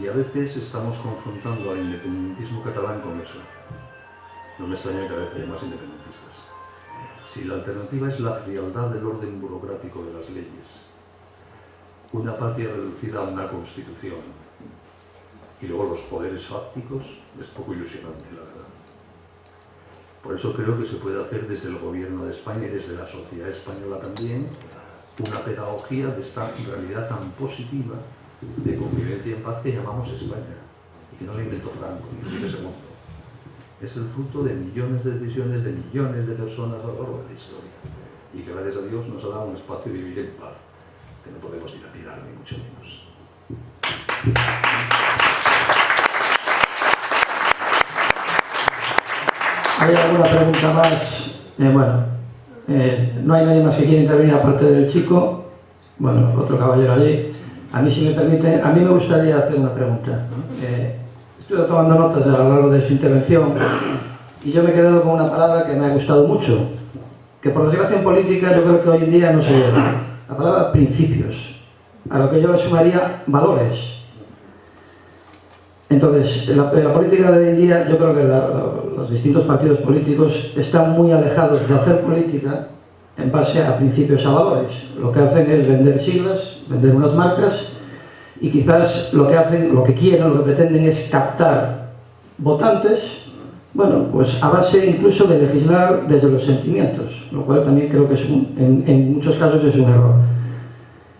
Y a veces estamos confrontando al independentismo catalán con eso. No me extraña que cada vez haya más independentistas. Si la alternativa es la frialdad del orden burocrático de las leyes, una patria reducida a una constitución y luego los poderes fácticos, es poco ilusionante, la verdad. Por eso creo que se puede hacer desde el gobierno de España y desde la sociedad española también una pedagogía de esta realidad tan positiva de convivencia en paz que llamamos España y que no la inventó Franco ni Felipe II. Es el fruto de millones de decisiones de millones de personas a lo largo de la historia y que gracias a Dios nos ha dado un espacio de vivir en paz que no podemos dilapidar ni mucho menos. ¿Hay alguna pregunta más? No hay nadie más que quiera intervenir aparte del chico. Bueno, otro caballero allí. A mí, si me permite, a mí me gustaría hacer una pregunta. Estuve tomando notas a lo largo de su intervención y yo me he quedado con una palabra que me ha gustado mucho, que por desgracia en política yo creo que hoy en día no se ve. La palabra principios, a lo que yo le sumaría valores. Entonces, la política de hoy en día, yo creo que los distintos partidos políticos están muy alejados de hacer política en base a principios, a valores. Lo que hacen es vender siglas, vender unas marcas, y quizás lo que hacen, lo que quieren, lo que pretenden es captar votantes, bueno, pues a base incluso de legislar desde los sentimientos, lo cual también creo que es en muchos casos es un error.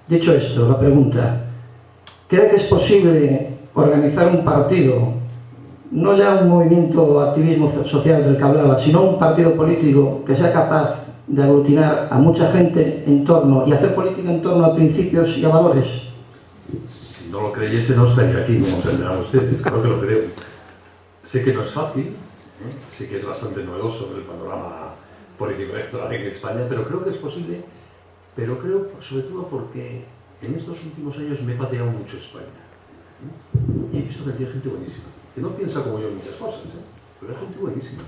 Dicho esto, la pregunta, ¿cree que es posible organizar un partido, no ya un movimiento activismo social del que hablaba, sino un partido político que sea capaz de aglutinar a mucha gente en torno y hacer política en torno a principios y a valores? Si no lo creyese no estaría aquí, como entenderán ustedes, claro que lo creo. Sé que no es fácil, sé que es bastante novedoso el panorama político electoral en España, pero creo que es posible, pero creo sobre todo porque en estos últimos años me he pateado mucho España. Y he visto que hay gente buenísima, que no piensa como yo en muchas cosas, pero hay gente buenísima.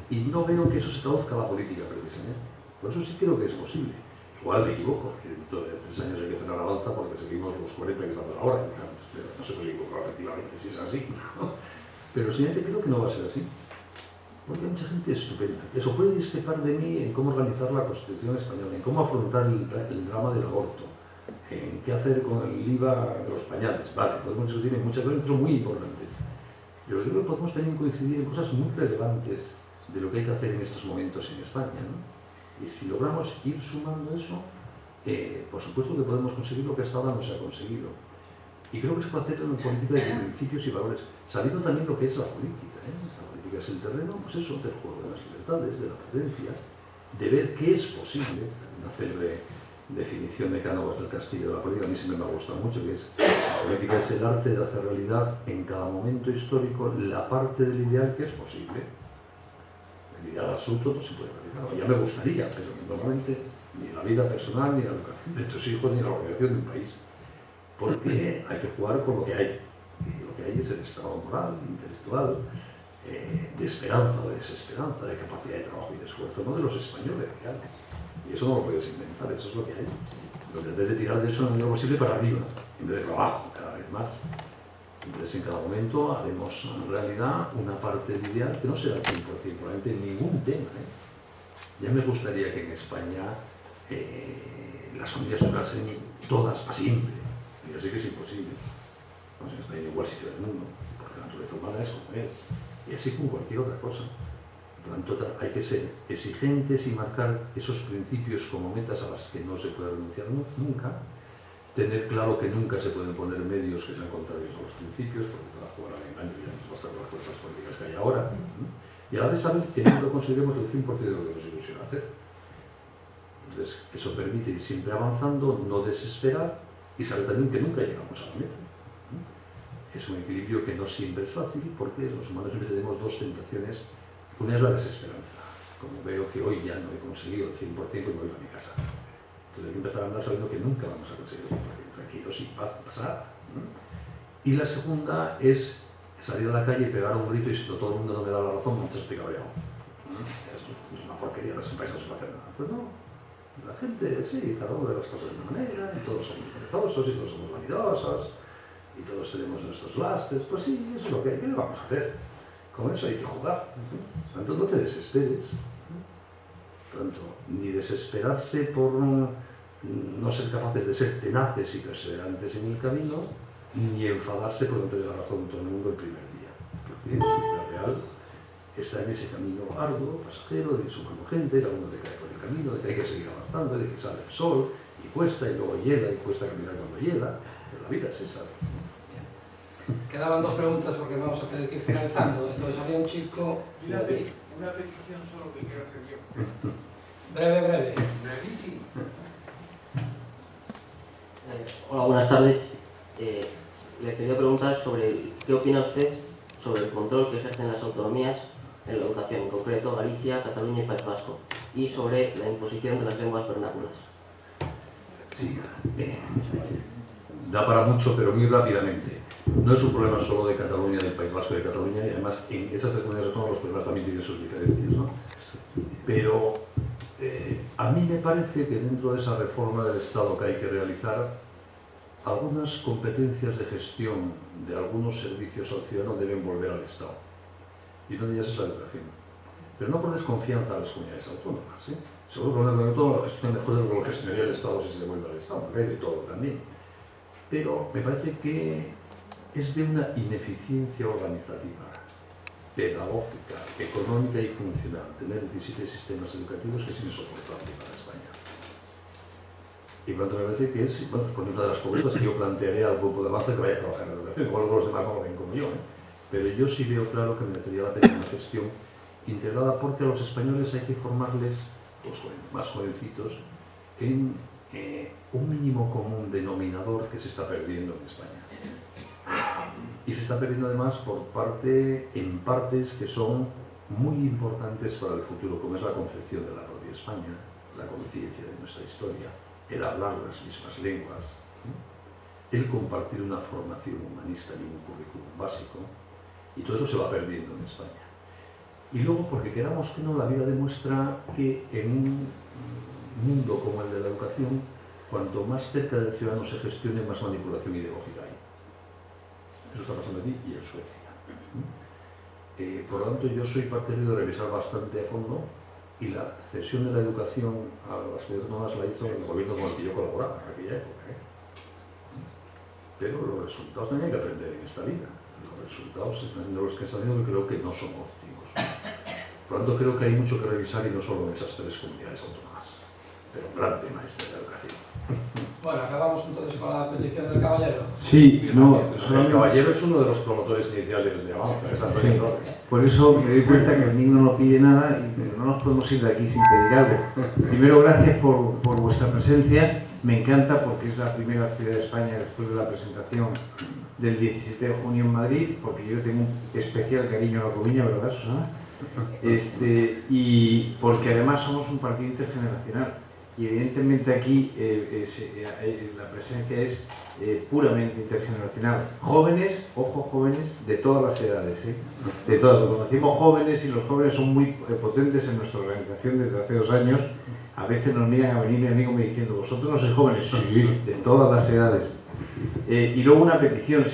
Y no veo que eso se traduzca a la política precisamente. Por eso sí creo que es posible. Igual me equivoco, que dentro de 3 años hay que frenar Avanza porque seguimos los 40 que estamos ahora, pero no se puede equivocar efectivamente si es así, ¿no? Pero simplemente creo que no va a ser así. Porque hay mucha gente estupenda. Eso puede discrepar de mí en cómo organizar la Constitución española, en cómo afrontar el drama del aborto, en qué hacer con el IVA de los pañales. Vale, podemos discutir en muchas cosas que son muy importantes. Pero yo creo que podemos también coincidir en cosas muy relevantes de lo que hay que hacer en estos momentos en España, ¿no? Y si logramos ir sumando eso, por supuesto que podemos conseguir lo que hasta ahora no se ha conseguido. Y creo que se puede hacer en política de principios y valores, sabiendo también lo que es la política, La política es el terreno, pues eso, del juego de las libertades, de la prudencia, de ver qué es posible, hacer definición de Cánovas del Castillo de la política, a mí siempre me ha gustado mucho, que es la política es el arte de hacer realidad en cada momento histórico la parte del ideal que es posible. El ideal absoluto no se puede realizar. Ya me gustaría, pero normalmente ni en la vida personal, ni en la educación de tus hijos, ni en la organización de un país. Porque hay que jugar con lo que hay. Y lo que hay es el estado moral, intelectual, de esperanza o de desesperanza, de capacidad de trabajo y de esfuerzo, no de los españoles reales. Y eso no lo puedes inventar, eso es lo que hay. Lo que debes de tirar de eso en la medida posible para arriba, en vez de para abajo, cada vez más. Entonces, en cada momento haremos en realidad una parte del ideal que no será el 100%, probablemente en ningún tema. Ya me gustaría que en España las familias durasen todas para siempre. Y así que es imposible. Vamos, en España es igual sitio del mundo, porque la naturaleza humana es como es. Y así con cualquier otra cosa. Por lo tanto, hay que ser exigentes y marcar esos principios como metas a las que no se puede renunciar nunca. Tener claro que nunca se pueden poner medios que sean contrarios a los principios, porque para jugar al engaño ya nos basta con las fuerzas políticas que hay ahora. Y a la vez saber que nunca conseguiremos el 100% de lo que nos ilusiona hacer. Entonces, eso permite ir siempre avanzando, no desesperar y saber también que nunca llegamos a la meta. Es un equilibrio que no siempre es fácil, porque los humanos siempre tenemos dos tentaciones. Una es la desesperanza, como veo que hoy ya no he conseguido el 100% y me voy a mi casa. Entonces hay que empezar a andar sabiendo que nunca vamos a conseguir el 100% tranquilos, sin paz, pasar. Y la segunda es salir a la calle y pegar un grito y si todo el mundo no me da la razón, marcharte cabreado. Es una porquería, en ese país no se puede hacer nada. Pues no, la gente, sí, cada uno ve las cosas de una manera, y todos somos perezosos, y todos somos vanidosos, y todos tenemos nuestros lastres. Pues sí, eso es lo que hay, ¿qué le vamos a hacer? Con eso hay que jugar. Por tanto, no te desesperes. Por tanto, ni desesperarse por no ser capaces de ser tenaces y perseverantes en el camino, ni enfadarse por no tener la razón todo el mundo el primer día. Porque la vida real está en ese camino arduo, pasajero, de su gente, y alguno te cae por el camino, de que hay que seguir avanzando, de que sale el sol, y cuesta, y luego hiela, y cuesta caminar cuando hiela. Pero la vida es esa. Quedaban dos preguntas porque vamos a tener que ir finalizando. Entonces había un chico... Una petición solo que quiero hacer yo. Breve. Brevísimo. Hola, buenas tardes. Le quería preguntar sobre qué opina usted sobre el control que ejercen las autonomías en la educación, en concreto Galicia, Cataluña y País Vasco, y sobre la imposición de las lenguas vernáculas. Sí, da para mucho, pero muy rápidamente. No es un problema solo de Cataluña, del País Vasco y de Cataluña, y además en esas tres comunidades autónomas los problemas también tienen sus diferencias, ¿no? Pero a mí me parece que dentro de esa reforma del Estado que hay que realizar, algunas competencias de gestión de algunos servicios al ciudadano deben volver al Estado. Y una de ellas es la educación. Pero no por desconfianza a las comunidades autónomas, ¿eh? Seguro que una comunidad autónoma lo gestiona mejor de lo que gestionaría el Estado si se devuelve al Estado, porque hay de todo también. Pero me parece que es de una ineficiencia organizativa, pedagógica, económica y funcional tener 17 sistemas educativos que es insoportable para España. Y por lo tanto me parece que es, bueno, pues una de las propuestas que yo plantearé al grupo de avance que vaya a trabajar en la educación, igual los demás no lo ven como yo, pero yo sí veo claro que merecería la pena una gestión integrada, porque a los españoles hay que formarles, los más jovencitos, en un mínimo común denominador que se está perdiendo en España. Y se está perdiendo además en partes que son muy importantes para el futuro, como es la concepción de la propia España, la conciencia de nuestra historia, el hablar las mismas lenguas, el compartir una formación humanista y un currículum básico, y todo eso se va perdiendo en España. Y luego, porque queramos que no, la vida demuestra que en un mundo como el de la educación, cuanto más cerca del ciudadano se gestione, más manipulación ideológica hay. Eso está pasando aquí y en Suecia. Por lo tanto, yo soy partidario de revisar bastante a fondo, y la cesión de la educación a las comunidades autónomas la hizo el gobierno con el que yo colaboraba en aquella época. Pero los resultados también hay que aprender en esta vida. Los resultados están los que están viendo, que creo que no son óptimos. Por lo tanto, creo que hay mucho que revisar, y no solo en esas tres comunidades autónomas. Pero un gran tema este de la educación. Bueno, acabamos entonces con la petición del caballero. Sí, no, el caballero es uno de los promotores iniciales de Avanza, es Antonio Torres. Por eso me doy cuenta que el niño no pide nada, pero no nos podemos ir de aquí sin pedir algo. Primero, gracias por vuestra presencia. Me encanta porque es la primera ciudad de España después de la presentación del 17 de junio en Madrid, porque yo tengo un especial cariño a la Coruña, ¿verdad, Susana? Y porque además somos un partido intergeneracional y evidentemente aquí la presencia es puramente intergeneracional. Jóvenes, ojo, jóvenes de todas las edades, de todas. Lo conocimos jóvenes y los jóvenes son muy potentes en nuestra organización desde hace 2 años. A veces nos miran a venir mi amigo me diciendo, ¿vosotros no sois jóvenes? Sí, de todas las edades. Y luego una petición,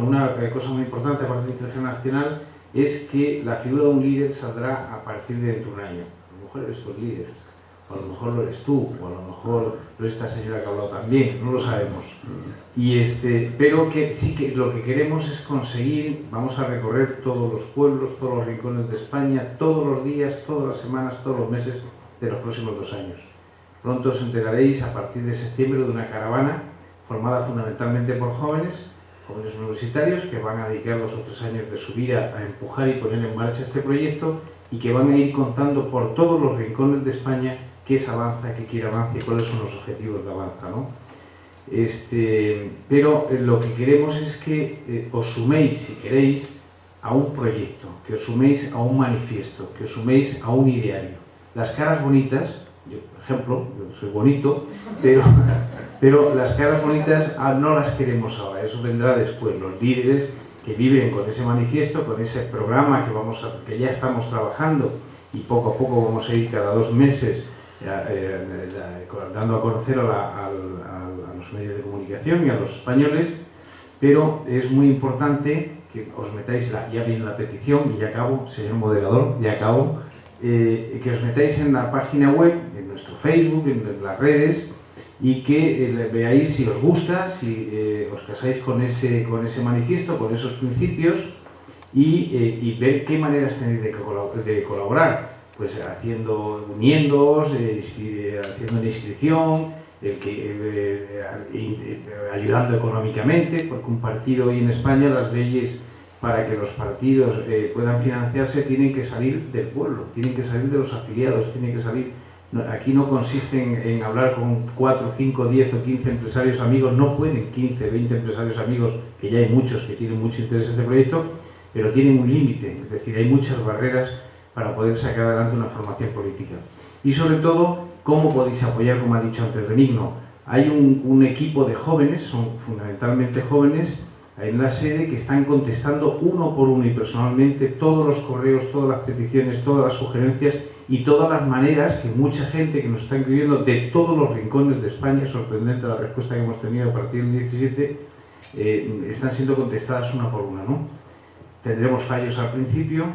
una cosa muy importante aparte de intergeneracional es que la figura de un líder saldrá a partir de dentro de un año. A lo mejor eres tú el líder, o a lo mejor lo eres tú, o a lo mejor lo es esta señora que ha hablado también, no lo sabemos. Pero que sí que lo que queremos es conseguir, vamos a recorrer todos los pueblos, todos los rincones de España, todos los días, todas las semanas, todos los meses de los próximos 2 años. Pronto os enteraréis a partir de septiembre de una caravana formada fundamentalmente por jóvenes universitarios que van a dedicar 2 o 3 años de su vida a empujar y poner en marcha este proyecto y que van a ir contando por todos los rincones de España qué es Avanza, qué quiere Avanza y cuáles son los objetivos de Avanza, ¿no? Pero lo que queremos es que os suméis, si queréis, a un proyecto, que os suméis a un manifiesto, que os suméis a un ideario. Las caras bonitas, yo por ejemplo, yo soy bonito, pero las caras bonitas no las queremos ahora, eso vendrá después. Los líderes que viven con ese manifiesto, con ese programa que ya estamos trabajando y poco a poco vamos a ir cada 2 meses dando a conocer a los medios de comunicación y a los españoles, pero es muy importante que os metáis, ya viene la petición y ya acabo, señor moderador, ya acabo, que os metáis en la página web, en nuestro Facebook, en las redes, y que veáis si os gusta, si os casáis con ese manifiesto, con esos principios, y ver qué maneras tenéis de colaborar, pues uniéndoos, haciendo una inscripción, ayudando económicamente, porque un partido hoy en España, las leyes para que los partidos puedan financiarse tienen que salir del pueblo, tienen que salir de los afiliados, tienen que salir. Aquí no consiste en hablar con 4, 5, 10 o 15 empresarios amigos, no pueden 15, 20 empresarios amigos, que ya hay muchos que tienen mucho interés en este proyecto, pero tienen un límite, es decir, hay muchas barreras para poder sacar adelante una formación política. Y sobre todo, ¿cómo podéis apoyar, como ha dicho antes Benigno? Hay un equipo de jóvenes, son fundamentalmente jóvenes, en la sede que están contestando uno por uno y personalmente todos los correos, todas las peticiones, todas las sugerencias y todas las maneras que mucha gente que nos está escribiendo de todos los rincones de España, sorprendente la respuesta que hemos tenido a partir del 17, están siendo contestadas una por una, ¿no? Tendremos fallos al principio,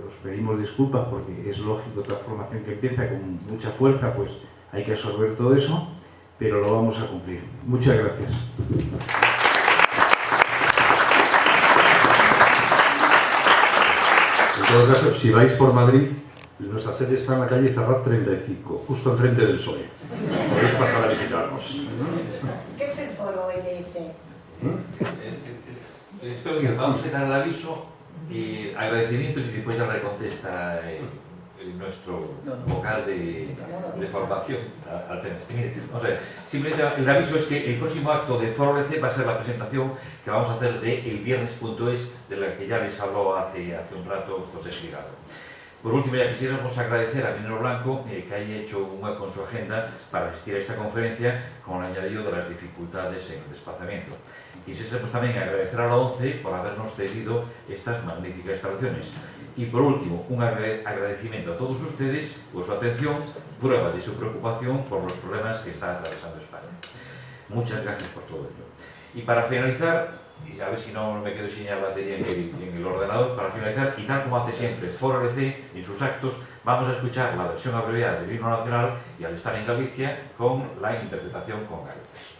os pedimos disculpas porque es lógico, otra formación que empieza con mucha fuerza, pues hay que absorber todo eso, pero lo vamos a cumplir. Muchas gracias. En todo caso, si vais por Madrid, nuestra sede está en la calle Ferraz 35, justo enfrente del PSOE. Podéis pasar a visitarnos. ¿Qué es el foro LF? Espero que vamos a dar el aviso y agradecimientos y después ya le contesta nuestro vocal de formación al semestre. Vamos a ver, simplemente el aviso es que el próximo acto de Foro LC va a ser la presentación que vamos a hacer de elviernes.es, de la que ya les habló hace un rato José Girado. Por último, ya quisiéramos agradecer a Minero Blanco que haya hecho un hueco en su agenda para asistir a esta conferencia con el añadido de las dificultades en el desplazamiento. Quisiésemos también agradecer a la ONCE por habernos cedido estas magníficas instalaciones. Y por último, un agradecimiento a todos ustedes por su atención, prueba de su preocupación por los problemas que está atravesando España. Muchas gracias por todo ello. Y para finalizar, y a ver si no me quedo sin la batería en el ordenador, para finalizar, y tal como hace siempre Foro LC en sus actos, vamos a escuchar la versión abreviada del himno nacional y al estar en Galicia con la interpretación con gaitas.